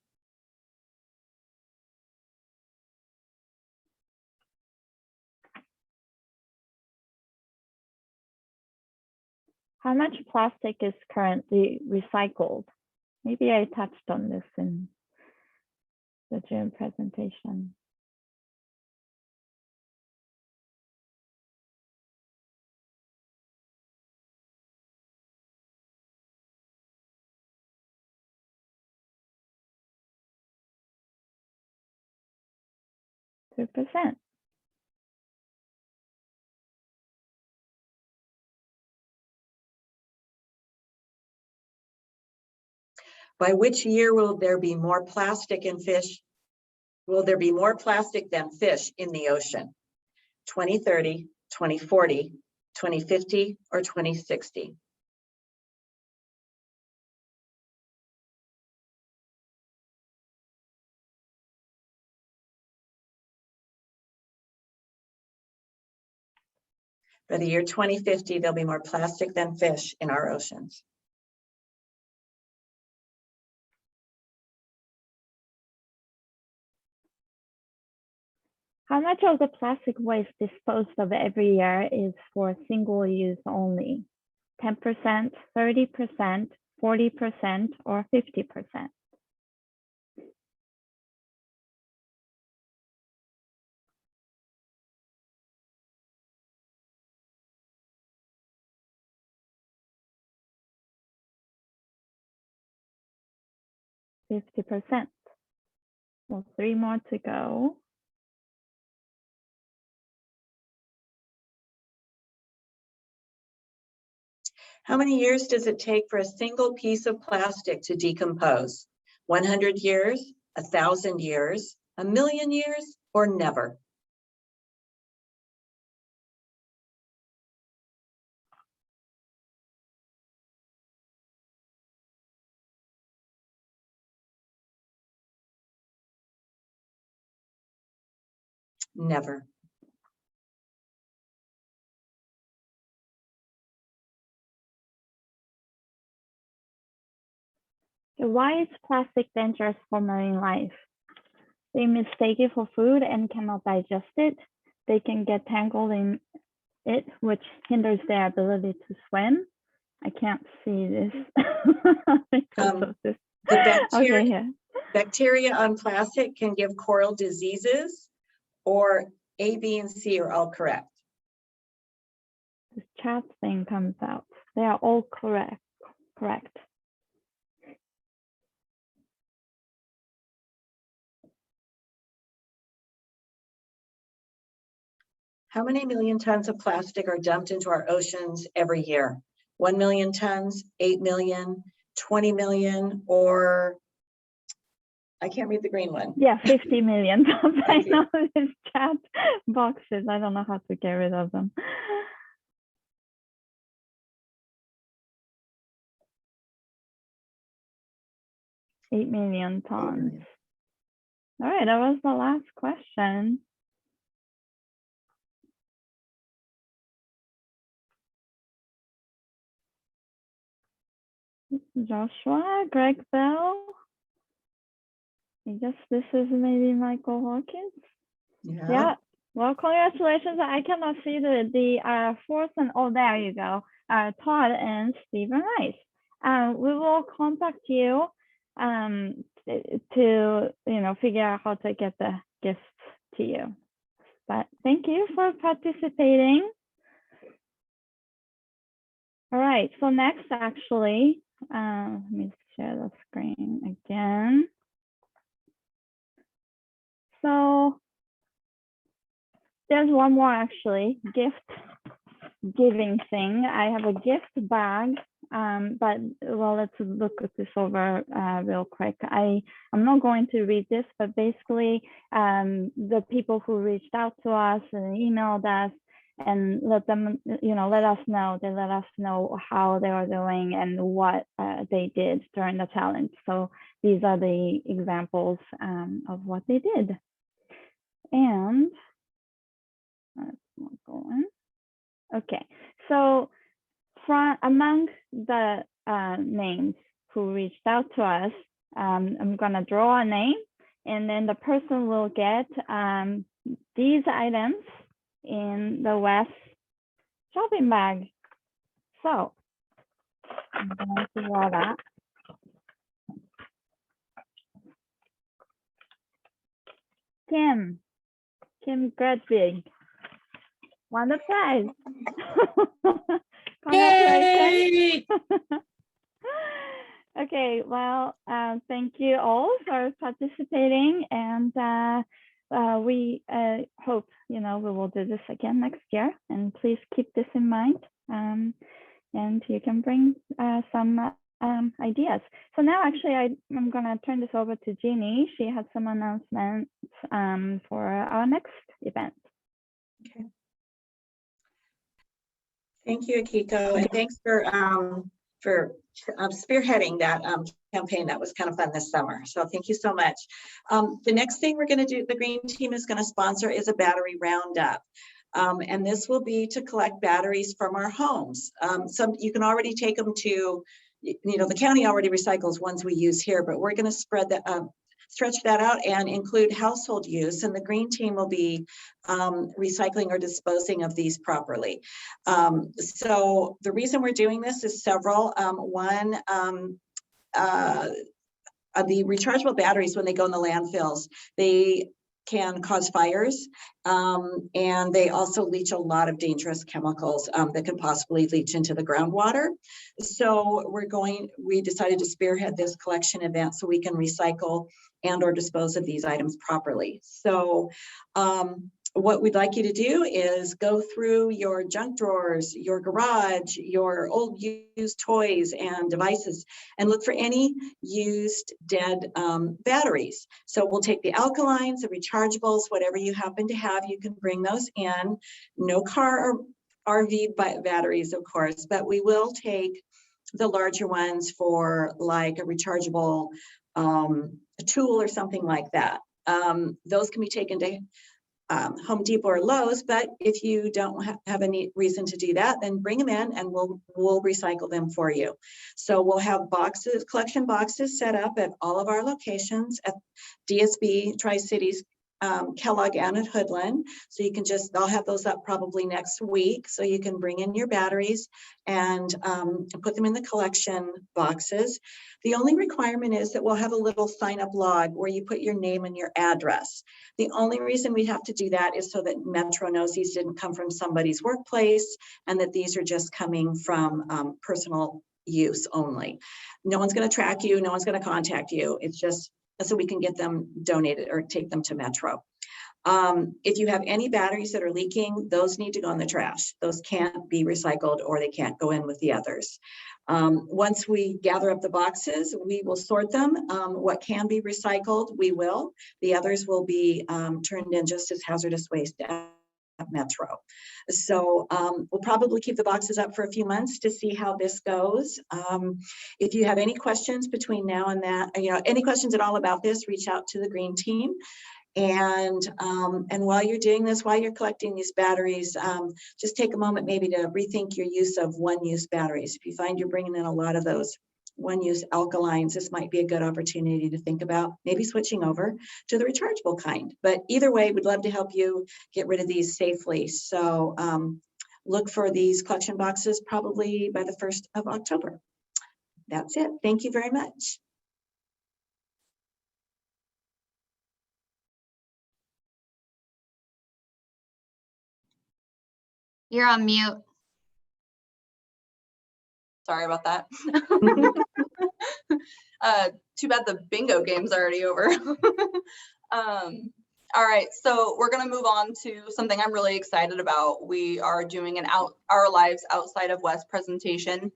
How much plastic is currently recycled? Maybe I touched on this in the June presentation. Two percent. By which year will there be more plastic and fish? Will there be more plastic than fish in the ocean? 2030, 2040, 2050, or 2060? By the year 2050, there'll be more plastic than fish in our oceans. How much of the plastic waste disposed of every year is for single use only? 10%, 30%, 40%, or 50%? %. Well, 3 more to go. How many years does it take for a single piece of plastic to decompose? 100 years, 1,000 years, 1,000,000 years, or never? Never. So why is plastic dangerous for marine life? They mistake it for food and cannot digest it. They can get tangled in it, which hinders their ability to swim. I can't see this because of this. The bacteria, Okay, yeah. bacteria on plastic can give coral diseases, or A, B, and C are all correct. This chat thing comes out. They are all correct. Correct. How many million tons of plastic are dumped into our oceans every year? 1 million tons, 8 million, 20 million, or I can't read the green one. Yeah, 50 million. I Thank you. know these chat boxes. I don't know how to get rid of them. $8 million tons. All right, that was the last question. Joshua, Greg Bell. I guess this is maybe Michael Hawkins. Yeah. Well, congratulations. I cannot see the fourth and oh, there you go. Todd and Stephen Rice. We will contact you to figure out how to get the gifts to you. But thank you for participating. All right. So next, actually, let me share the screen again. So there's one more actually gift giving thing. I have a gift bag But well, let's look at this over real quick. I'm not going to read this, but basically the people who reached out to us and emailed us and let us know, they let us know how they are doing and what they did during the challenge. So these are the examples of what they did. And let's go on. Okay, so among the names who reached out to us, I'm gonna draw a name, and then the person will get these items in the WES shopping bag. So I'm going to draw that. Kim Gredvig won the prize. Congratulations. Okay, well, thank you all for participating, and we hope we will do this again next year, and please keep this in mind, and you can bring some ideas. So now actually I'm gonna turn this over to Jeannie. She has some announcements for our next event. Okay. Thank you, Akiko, and thanks for spearheading that campaign. That was kind of fun this summer. So thank you so much. The next thing we're going to do, the Green Team is going to sponsor, is a battery roundup. And this will be to collect batteries from our homes. Some you can already take them to, the county already recycles ones we use here, but we're going to spread that stretch that out and include household use, and the Green Team will be recycling or disposing of these properly. So the reason we're doing this is several. One, the rechargeable batteries, when they go in the landfills, they can cause fires, and they also leach a lot of dangerous chemicals that can possibly leach into the groundwater. So we decided to spearhead this collection event so we can recycle and or dispose of these items properly. So what we'd like you to do is go through your junk drawers, your garage, your old used toys and devices, and look for any used dead batteries. So we'll take the alkalines, the rechargeables, whatever you happen to have, you can bring those in. No car or RV batteries, of course, but we will take the larger ones for like a rechargeable a tool or something like that. Those can be taken to Home Depot or Lowe's, but if you don't have any reason to do that, then bring them in and we'll recycle them for you. So we'll have collection boxes set up at all of our locations at DSB, Tri-Cities, Kellogg, and at Hoodland. So you can I'll have those up probably next week. So you can bring in your batteries and put them in the collection boxes. The only requirement is that we'll have a little sign up log where you put your name and your address. The only reason we have to do that is so that Metro knows these didn't come from somebody's workplace and that these are just coming from personal use only. No one's going to track you. No one's going to contact you. It's just so we can get them donated or take them to Metro. If you have any batteries that are leaking, those need to go in the trash. Those can't be recycled or they can't go in with the others. Once we gather up the boxes, we will sort them. What can be recycled, we will. The others will be turned in just as hazardous waste at Metro. So we'll probably keep the boxes up for a few months to see how this goes. If you have any questions between now and that, any questions at all about this, reach out to the Green Team. And while you're doing this, while you're collecting these batteries, just take a moment maybe to rethink your use of one-use batteries. If you find you're bringing in a lot of those one-use alkalines, this might be a good opportunity to think about maybe switching over to the rechargeable kind. But either way, we'd love to help you get rid of these safely. So look for these collection boxes probably by the 1st of October. That's it. Thank you very much. You're on mute. Sorry about that. Too bad the bingo game's already over. All right, so we're gonna move on to something I'm really excited about. We are doing our lives outside of WES presentation.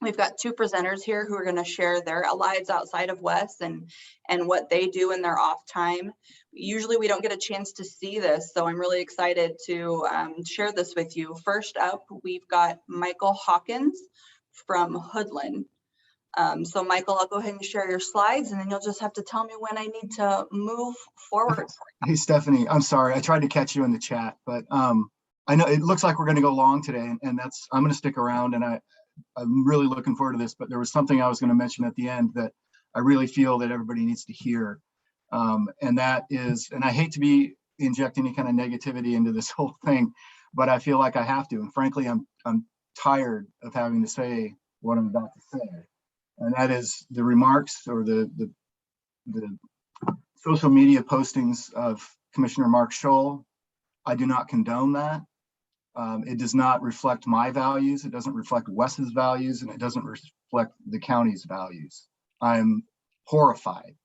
We've got two presenters here who are going to share their lives outside of WES and what they do in their off time. Usually we don't get a chance to see this, so I'm really excited to share this with you. First up, we've got Michael Hawkins from Hoodland. So Michael, I'll go ahead and share your slides, and then you'll just have to tell me when I need to move forward. Hey, Stephanie, I'm sorry. I tried to catch you in the chat, but I know it looks like we're going to go long today, and I'm going to stick around, and I'm really looking forward to this, but there was something I was going to mention at the end that I really feel that everybody needs to hear. And that is, and I hate to be inject any kind of negativity into this whole thing, but I feel like I have to. And frankly, I'm tired of having to say what I'm about to say. And that is the remarks or the social media postings of Commissioner Mark Scholl. I do not condone that. It does not reflect my values. It doesn't reflect WES's values, and it doesn't reflect the county's values. I'm horrified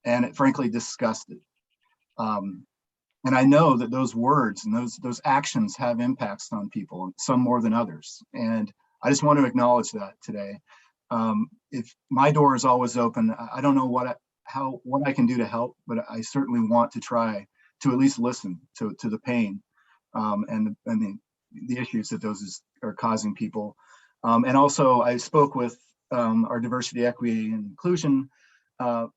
and frankly disgusted. And I know that those words and those actions have impacts on people, some more than others. And I just want to acknowledge that today. If my door is always open, I don't know what I can do to help, but I certainly want to try to at least listen to the pain and the issues that those are causing people. And also I spoke with our diversity, equity, and inclusion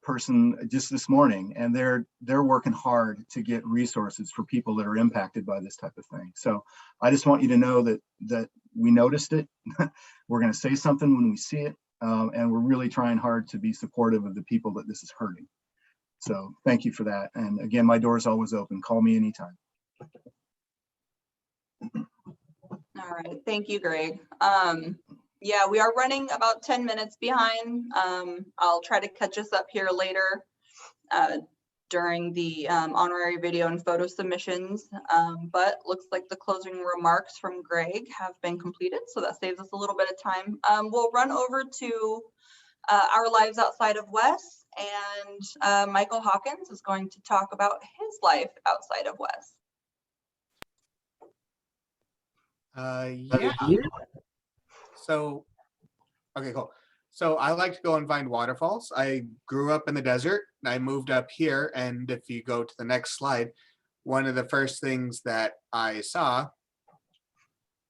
person just this morning, and they're working hard to get resources for people that are impacted by this type of thing. So I just want you to know that we noticed it. We're going to say something when we see it, and we're really trying hard to be supportive of the people that this is hurting. So thank you for that. And again, my door is always open. Call me anytime. All right, thank you, Greg. Yeah, we are running about 10 minutes behind. I'll try to catch us up here later during the honorary video and photo submissions, but looks like the closing remarks from Greg have been completed, so that saves us a little bit of time. We'll run over to our lives outside of WES, and Michael Hawkins is going to talk about his life outside of WES. Yeah. So, okay, cool. So I like to go and find waterfalls. I grew up in the desert. I moved up here, and if you go to the next slide, one of the first things that I saw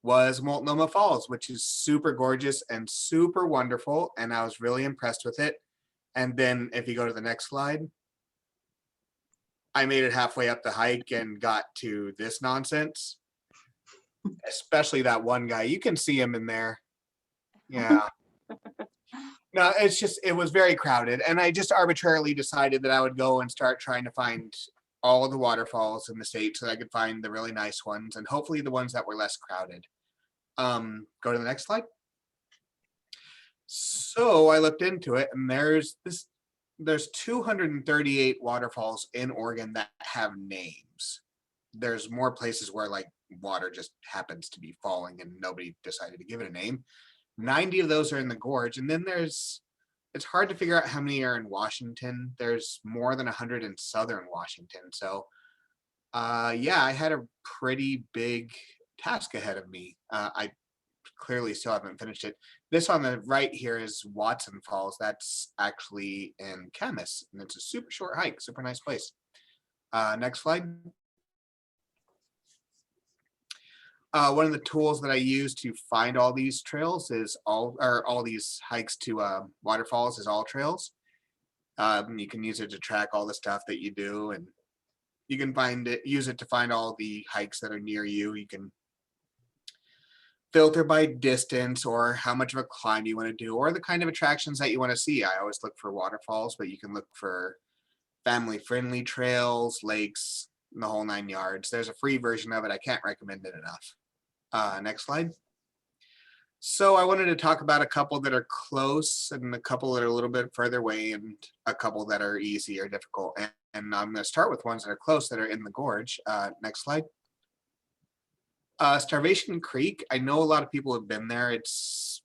was Multnomah Falls, which is super gorgeous and super wonderful, and I was really impressed with it. And then if you go to the next slide, I made it halfway up the hike and got to this nonsense. Especially that one guy. You can see him in there. Yeah. No, it was very crowded. And I just arbitrarily decided that I would go and start trying to find all of the waterfalls in the state so that I could find the really nice ones and hopefully the ones that were less crowded. Go to the next slide. So I looked into it, and there's 238 waterfalls in Oregon that have names. There's more places where like water just happens to be falling and nobody decided to give it a name. 90 of those are in the gorge, and then it's hard to figure out how many are in Washington. There's more than 100 in southern Washington. So yeah, I had a pretty big task ahead of me. I clearly still haven't finished it. This on the right here is Watson Falls. That's actually in Camas, and it's a super short hike, super nice place. Next slide. One of the tools that I use to find all these trails is all these hikes to waterfalls is All Trails. You can use it to track all the stuff that you do, and you can use it to find all the hikes that are near you. You can filter by distance or how much of a climb you want to do or the kind of attractions that you want to see. I always look for waterfalls, but you can look for family-friendly trails, lakes, the whole 9 yards. There's a free version of it. I can't recommend it enough. Next slide. So I wanted to talk about a couple that are close and a couple that are a little bit further away and a couple that are easy or difficult. And I'm going to start with ones that are close that are in the gorge. Next slide. Starvation Creek. I know a lot of people have been there. It's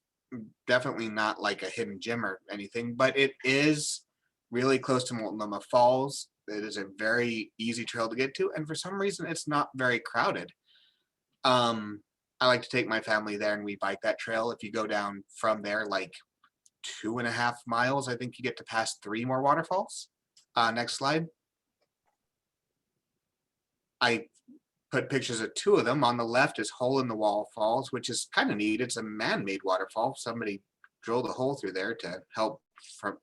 definitely not like a hidden gem or anything, but it is really close to Multnomah Falls. It is a very easy trail to get to, and for some reason it's not very crowded. I like to take my family there and we bike that trail. If you go down from there, like 2.5 miles, I think you get to pass 3 more waterfalls. Next slide. I put pictures of 2 of them. On the left is Hole in the Wall Falls, which is kind of neat. It's a man-made waterfall. Somebody drilled a hole through there to help from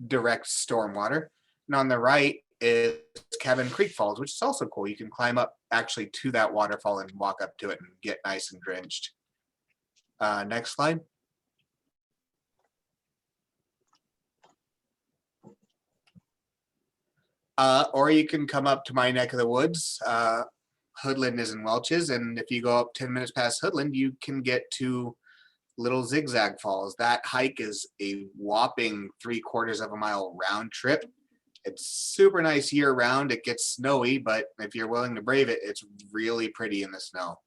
direct storm water. And on the right is Cabin Creek Falls, which is also cool. You can climb up actually to that waterfall and walk up to it and get nice and drenched. Next slide. Or you can come up to my neck of the woods. Hoodland is in Welch's, and if you go up 10 minutes past Hoodland, you can get to Little Zigzag Falls. That hike is a whopping 3/4 of a mile round trip. It's super nice year round. It gets snowy, but if you're willing to brave it, it's really pretty in the snow.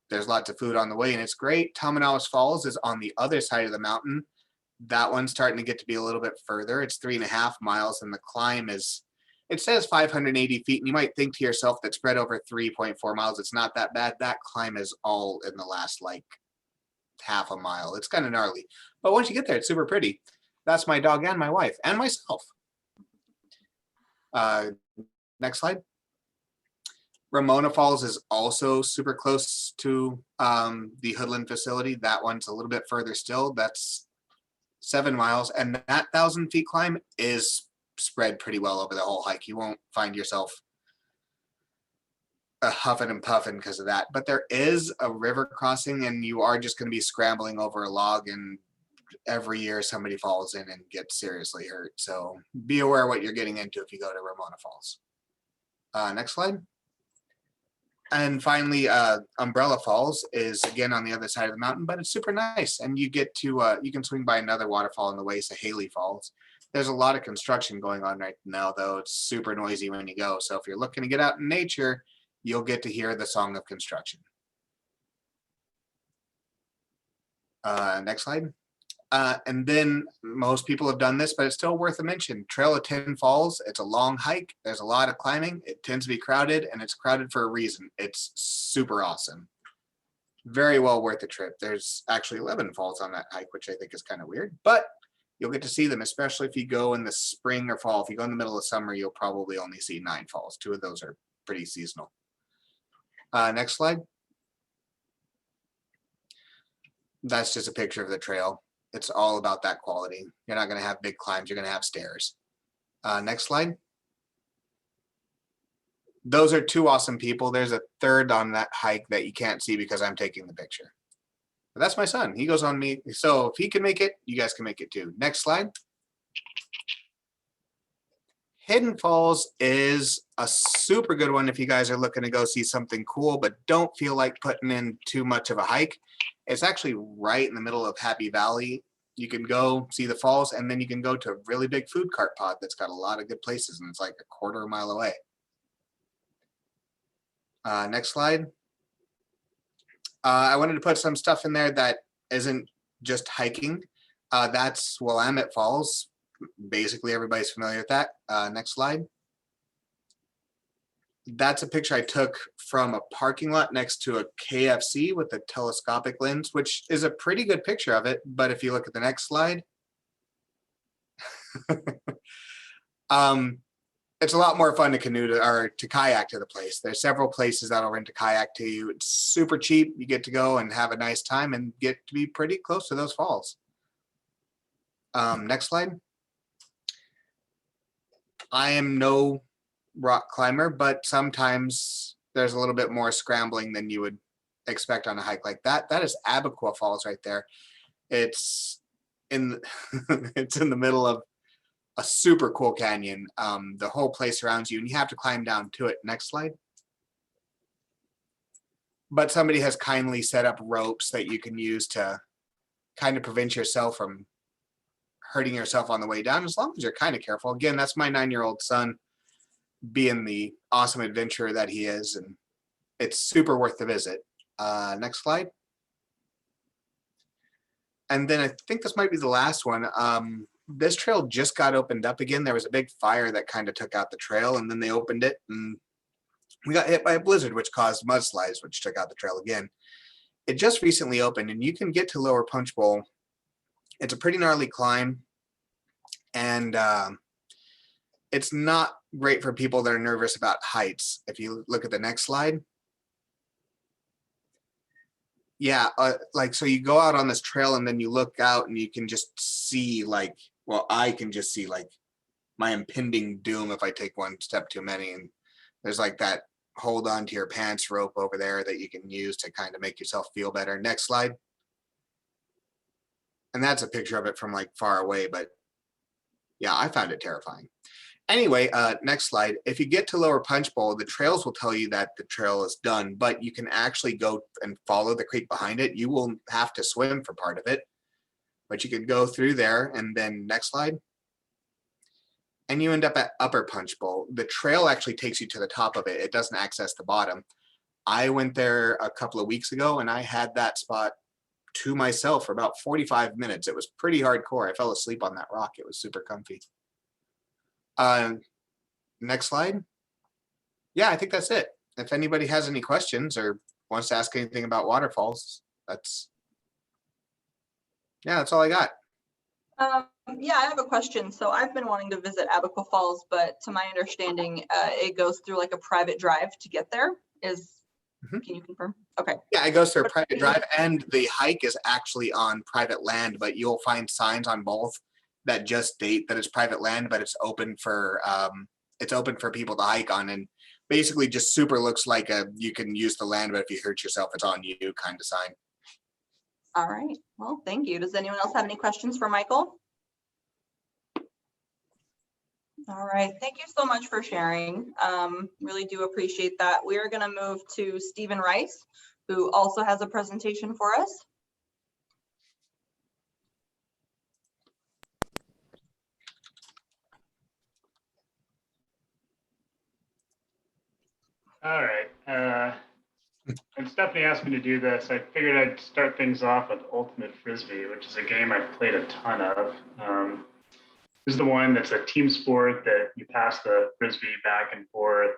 There's lots of food on the way, and it's great. Tamanawas Falls is on the other side of the mountain. That one's starting to get to be a little bit further. It's 3.5 miles, and the climb is, it says 580 feet, and you might think to yourself that spread over 3.4 miles, it's not that bad. That climb is all in the last like half a mile. It's kind of gnarly, but once you get there, it's super pretty. That's my dog and my wife and myself. Next slide. Ramona Falls is also super close to the Hoodland facility. That one's a little bit further still. That's 7 miles, and that 1,000 feet climb is spread pretty well over the whole hike. You won't find yourself huffing and puffing because of that, but there is a river crossing, and you are just going to be scrambling over a log, and every year somebody falls in and gets seriously hurt. So be aware what you're getting into if you go to Ramona Falls. Next slide. And finally, Umbrella Falls is again on the other side of the mountain, but it's super nice. And you get to, you can swing by another waterfall in the way, Haley Falls. There's a lot of construction going on right now, though. It's super noisy when you go. So if you're looking to get out in nature, you'll get to hear the song of construction. Next slide. And then most people have done this, but it's still worth a mention. Trail of 10 Falls. It's a long hike. There's a lot of climbing. It tends to be crowded, and it's crowded for a reason. It's super awesome. Very well worth the trip. There's actually 11 falls on that hike, which I think is kind of weird, but you'll get to see them, especially if you go in the spring or fall. If you go in the middle of summer, you'll probably only see 9 falls. 2 of those are pretty seasonal. Next slide. That's just a picture of the trail. It's all about that quality. You're not going to have big climbs. You're going to have stairs. Next slide. Those are 2 awesome people. There's a third on that hike that you can't see because I'm taking the picture. But that's my son. He goes on me. So if he can make it, you guys can make it too. Next slide. Hidden Falls is a super good one if you guys are looking to go see something cool, but don't feel like putting in too much of a hike. It's actually right in the middle of Happy Valley. You can go see the falls, and then you can go to a really big food cart pod that's got a lot of good places, and it's like 1/4 mile away. Next slide. I wanted to put some stuff in there that isn't just hiking. That's Willamette Falls. Basically, everybody's familiar with that. Next slide. That's a picture I took from a parking lot next to a KFC with a telescopic lens, which is a pretty good picture of it. But if you look at the next slide, it's a lot more fun to canoe to, or to kayak to the place. There's several places that'll rent a kayak to you. It's super cheap. You get to go and have a nice time and get to be pretty close to those falls. Next slide. I am no rock climber, but sometimes there's a little bit more scrambling than you would expect on a hike like that. That is Abaquah Falls right there. It's in it's in the middle of a super cool canyon. The whole place surrounds you, and you have to climb down to it. Next slide. But somebody has kindly set up ropes that you can use to kind of prevent yourself from hurting yourself on the way down, as long as you're kind of careful. Again, that's my 9-year-old son being the awesome adventurer that he is, and it's super worth the visit. Next slide. And then I think this might be the last one. This trail just got opened up again. There was a big fire that kind of took out the trail, and then they opened it, and we got hit by a blizzard, which caused mudslides, which took out the trail again. It just recently opened, and you can get to Lower Punch Bowl. It's a pretty gnarly climb, and it's not great for people that are nervous about heights. If you look at the next slide. Yeah, so you go out on this trail and then you look out and you can just see I can just see my impending doom if I take one step too many. And there's like that hold on to your pants rope over there that you can use to kind of make yourself feel better. Next slide. And that's a picture of it from far away, but yeah, I found it terrifying. Anyway, next slide. If you get to Lower Punch Bowl, the trails will tell you that the trail is done, but you can actually go and follow the creek behind it. You will have to swim for part of it, but you can go through there. And then next slide. And you end up at Upper Punch Bowl. The trail actually takes you to the top of it. It doesn't access the bottom. I went there a couple of weeks ago and I had that spot to myself for about 45 minutes. It was pretty hardcore. I fell asleep on that rock. It was super comfy. Next slide. Yeah, I think that's it. If anybody has any questions or wants to ask anything about waterfalls, that's all I got. Yeah, I have a question. So I've been wanting to visit Abaco Falls, but to my understanding, it goes through a private drive to get there. Can you confirm? Okay. Yeah, it goes through a private drive, and the hike is actually on private land, but you'll find signs on both that just state that it's private land, but it's open for people to hike on, and basically just super looks like you can use the land, but if you hurt yourself, it's on you kind of sign. All right. Well, thank you. Does anyone else have any questions for Michael? All right. Thank you so much for sharing. Really do appreciate that. We are going to move to Stephen Rice, who also has a presentation for us. All right. And Stephanie asked me to do this. I figured I'd start things off with Ultimate Frisbee, which is a game I've played a ton of. This is the one that's a team sport that you pass the Frisbee back and forth,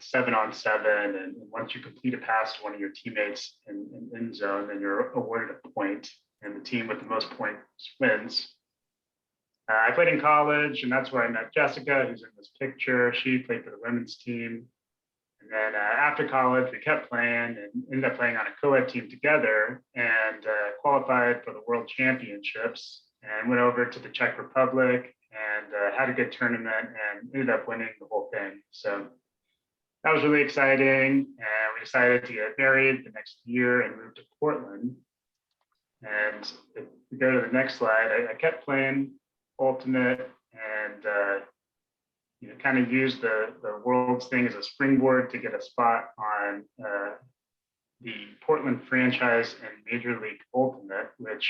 7-on-7. And once you complete a pass to one of your teammates in end zone, then you're awarded a point, and the team with the most points wins. I played in college, and that's where I met Jessica, who's in this picture. She played for the women's team. And then after college, we kept playing and ended up playing on a co-ed team together, and qualified for the World Championships and went over to the Czech Republic and had a good tournament and ended up winning the whole thing. So that was really exciting. And we decided to get married the next year and move to Portland. And if we go to the next slide, I kept playing Ultimate and kind of used the Worlds thing as a springboard to get a spot on the Portland franchise and Major League Ultimate, which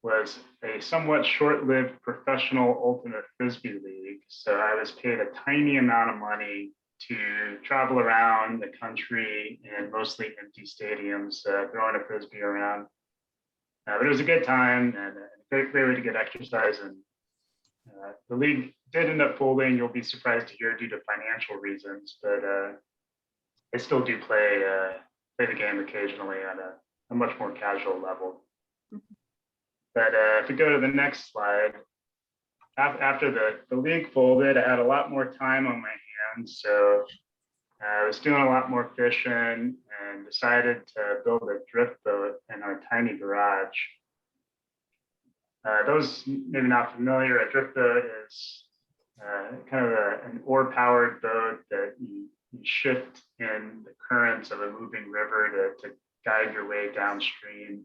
was a somewhat short-lived professional Ultimate Frisbee league. So I was paid a tiny amount of money to travel around the country in mostly empty stadiums, throwing a Frisbee around. But it was a good time and a great way to get exercise. And the league did end up folding, you'll be surprised to hear, due to financial reasons, but I still do play the game occasionally on a much more casual level. But if we go to the next slide, after the league folded, I had a lot more time on my hands, so I was doing a lot more fishing and decided to build a drift boat in our tiny garage. Those maybe not familiar, a drift boat is kind of an oar-powered boat that you shift in the currents of a moving river to guide your way downstream.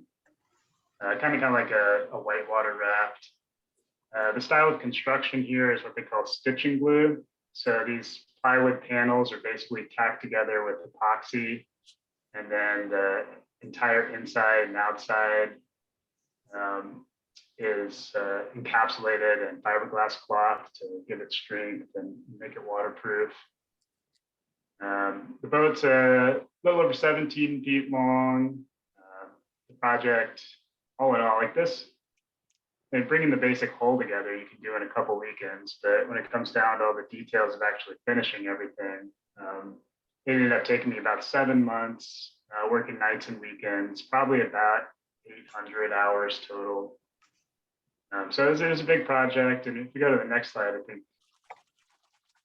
Kind of like a whitewater raft. The style of construction here is what they call stitch and glue. So these plywood panels are basically tacked together with epoxy, and then the entire inside and outside is encapsulated in fiberglass cloth to give it strength and make it waterproof. The boat's a little over 17 feet long. The project, all in all, like this, and bringing the basic hull together, you can do in a couple weekends. But when it comes down to all the details of actually finishing everything, It ended up taking me about 7 months, working nights and weekends, probably about 800 hours total. So it was a big project. And if you go to the next slide, I think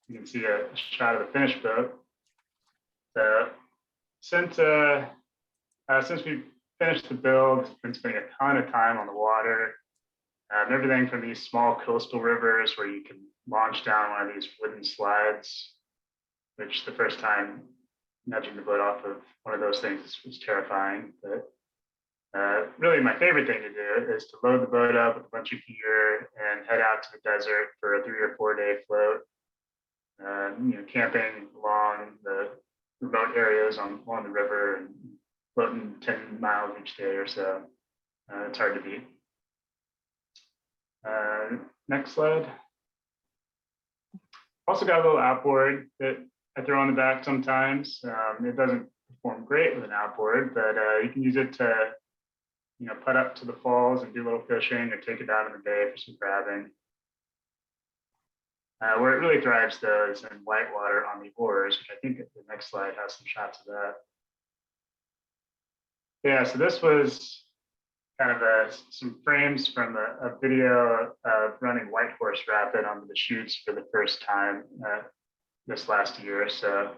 you can see a shot of the finished boat. So since we finished the build, been spending a ton of time on the water. Everything from these small coastal rivers where you can launch down one of these wooden slides, which the first time nudging the boat off of one of those things was terrifying. But really my favorite thing to do is to load the boat up with a bunch of gear and head out to the desert for a 3 or 4 day float. Camping along the remote areas along the river and floating 10 miles each day or so. It's hard to beat. Next slide. Also got a little outboard that I throw on the back sometimes. It doesn't perform great with an outboard, but you can use it to, put up to the falls and do a little fishing or take it out in the bay for some crabbing. Where it really thrives though is in whitewater on the oars, which I think the next slide has some shots of that. Yeah, so this was kind of some frames from a video of running White Horse Rapid onto the chutes for the first time this last year. So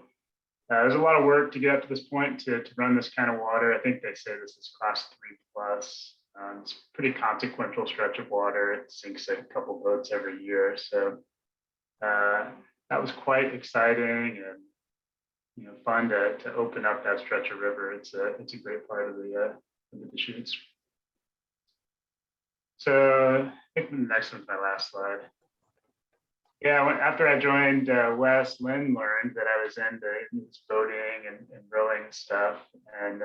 there's a lot of work to get up to this point to run this kind of water. I think they say this is class 3+. It's a pretty consequential stretch of water. It sinks a couple boats every year. So that was quite exciting and fun to open up that stretch of river. It's a great part of the Deschutes. So I think the next one's my last slide. Yeah, after I joined WES, Lynn learned that I was into this boating and rowing stuff, and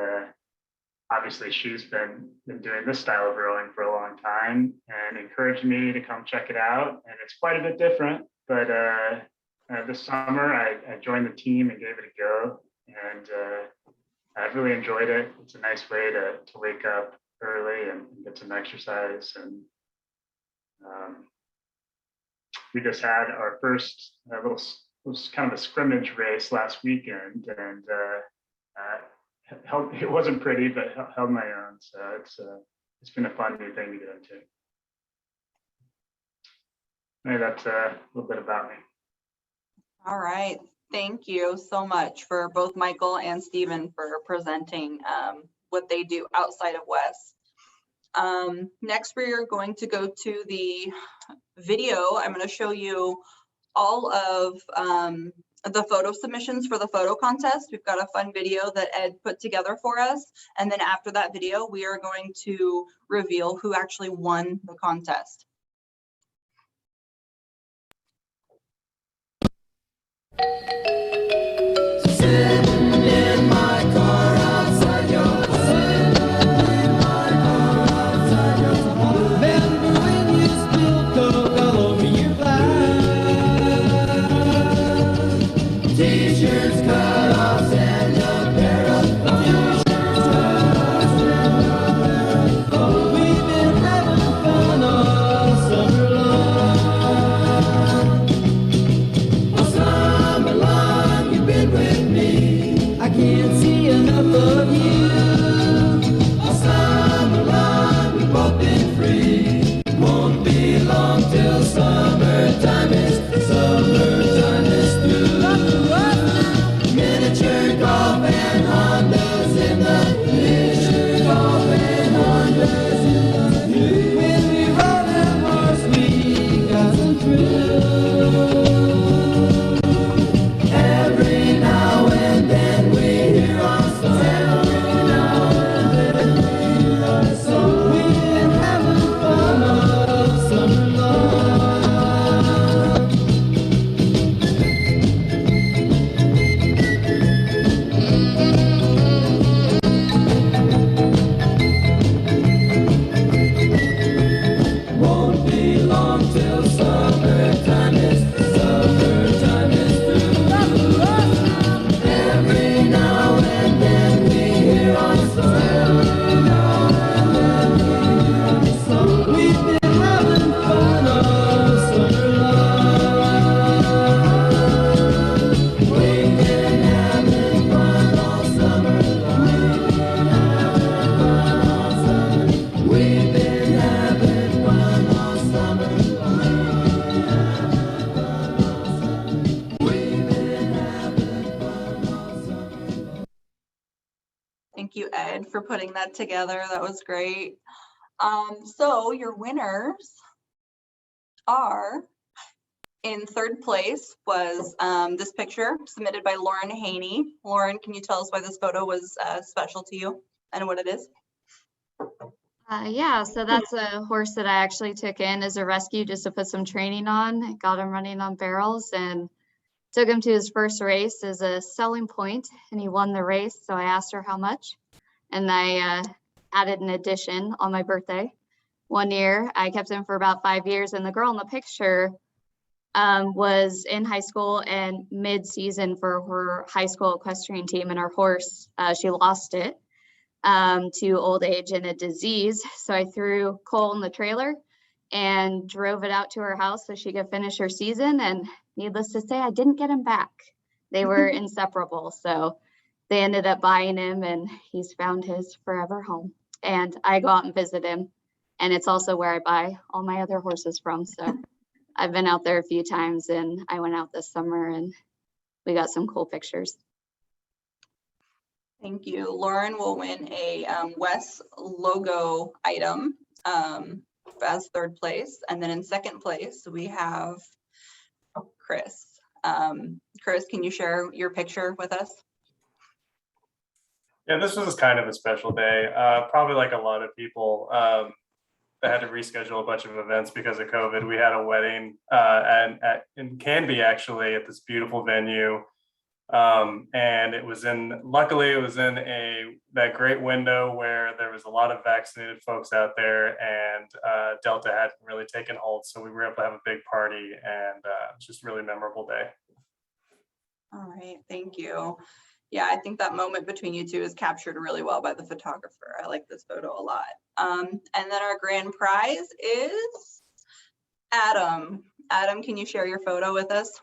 obviously she's been doing this style of rowing for a long time and encouraged me to come check it out. And it's quite a bit different, but this summer I joined the team and gave it a go, and I've really enjoyed it. It's a nice way to wake up early and get some exercise. And we just had our first little, it was kind of a scrimmage race last weekend, and it wasn't pretty, but held my own. So it's been a fun new thing to get into. Maybe that's a little bit about me. All right. Thank you so much for both Michael and Stephen for presenting what they do outside of WES. Next, we are going to go to the video. I'm going to show you all of the photo submissions for the photo contest. We've got a fun video that Ed put together for us. And then after that video, we are going to reveal who actually won the contest. Summer line. Thank you, Ed, for putting that together. That was great. So your winners are, in third place was this picture submitted by Lauren Haney. Lauren, can you tell us why this photo was special to you and what it is? Yeah, so that's a horse that I actually took in as a rescue just to put some training on. Got him running on barrels and took him to his first race as a selling point, and he won the race. So I asked her how much, and I added an addition on my birthday. 1 year, I kept him for about 5 years, and the girl in the picture was in high school and mid-season for her high school equestrian team, and her horse, she lost it to old age and a disease. So I threw Cole in the trailer and drove it out to her house so she could finish her season. And needless to say, I didn't get him back. They were inseparable. So they ended up buying him, and he's found his forever home. And I go out and visit him. And it's also where I buy all my other horses from. So I've been out there a few times, and I went out this summer and we got some cool pictures. Thank you. Lauren will win a WES logo item as third place. And then in second place, we have Chris. Chris, can you share your picture with us? Yeah, this was kind of a special day. Probably like a lot of people that had to reschedule a bunch of events because of COVID. We had a wedding in Canby, actually, at this beautiful venue. And it was luckily it was in that great window where there was a lot of vaccinated folks out there, and Delta hadn't really taken hold. So we were able to have a big party, and it's just a really memorable day. All right, thank you. Yeah, I think that moment between you two is captured really well by the photographer. I like this photo a lot. And then our grand prize is Adam. Adam, can you share your photo with us?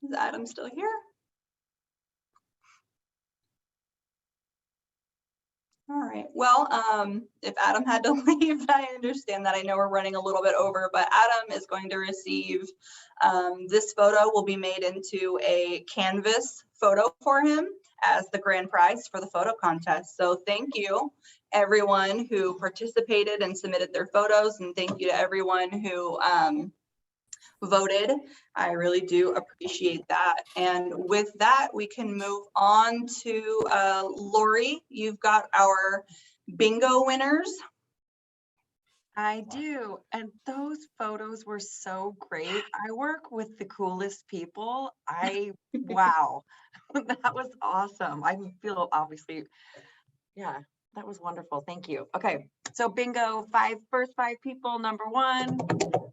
Is Adam still here? All right, well, if Adam had to leave, I understand that. I know we're running a little bit over, but Adam is going to receive, this photo will be made into a canvas photo for him as the grand prize for the photo contest. So thank you, everyone who participated and submitted their photos, and thank you to everyone who voted. I really do appreciate that. And with that, we can move on to Lori. You've got our bingo winners. I do. And those photos were so great. I work with the coolest people. Wow, that was awesome. I feel obviously, yeah, that was wonderful. Thank you. Okay, so bingo, first five people. Number 1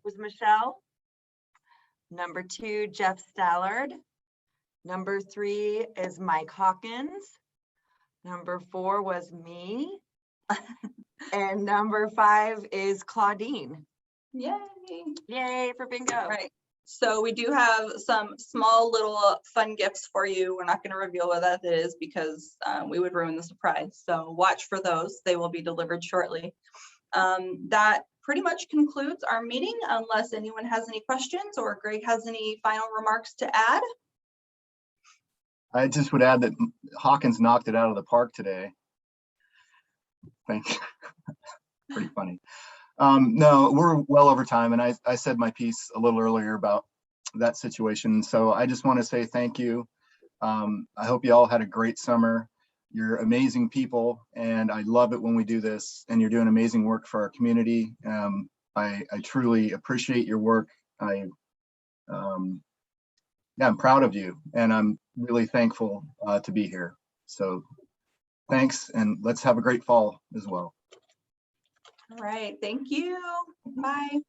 was Michelle. Number 2, Jeff Stallard. Number 3 is Mike Hawkins. Number 4 was me. And number 5 is Claudine. Yay. Yay for bingo. All right. So we do have some small little fun gifts for you. We're not going to reveal what that is because we would ruin the surprise. So watch for those. They will be delivered shortly. That pretty much concludes our meeting unless anyone has any questions or Greg has any final remarks to add. I just would add that Hawkins knocked it out of the park today. Thank you. Pretty funny. No, we're well over time, and I said my piece a little earlier about that situation. So I just want to say thank you. I hope you all had a great summer. You're amazing people, and I love it when we do this, and you're doing amazing work for our community. I truly appreciate your work. Yeah, I'm proud of you, and I'm really thankful to be here. So thanks, and let's have a great fall as well. All right, thank you. Bye.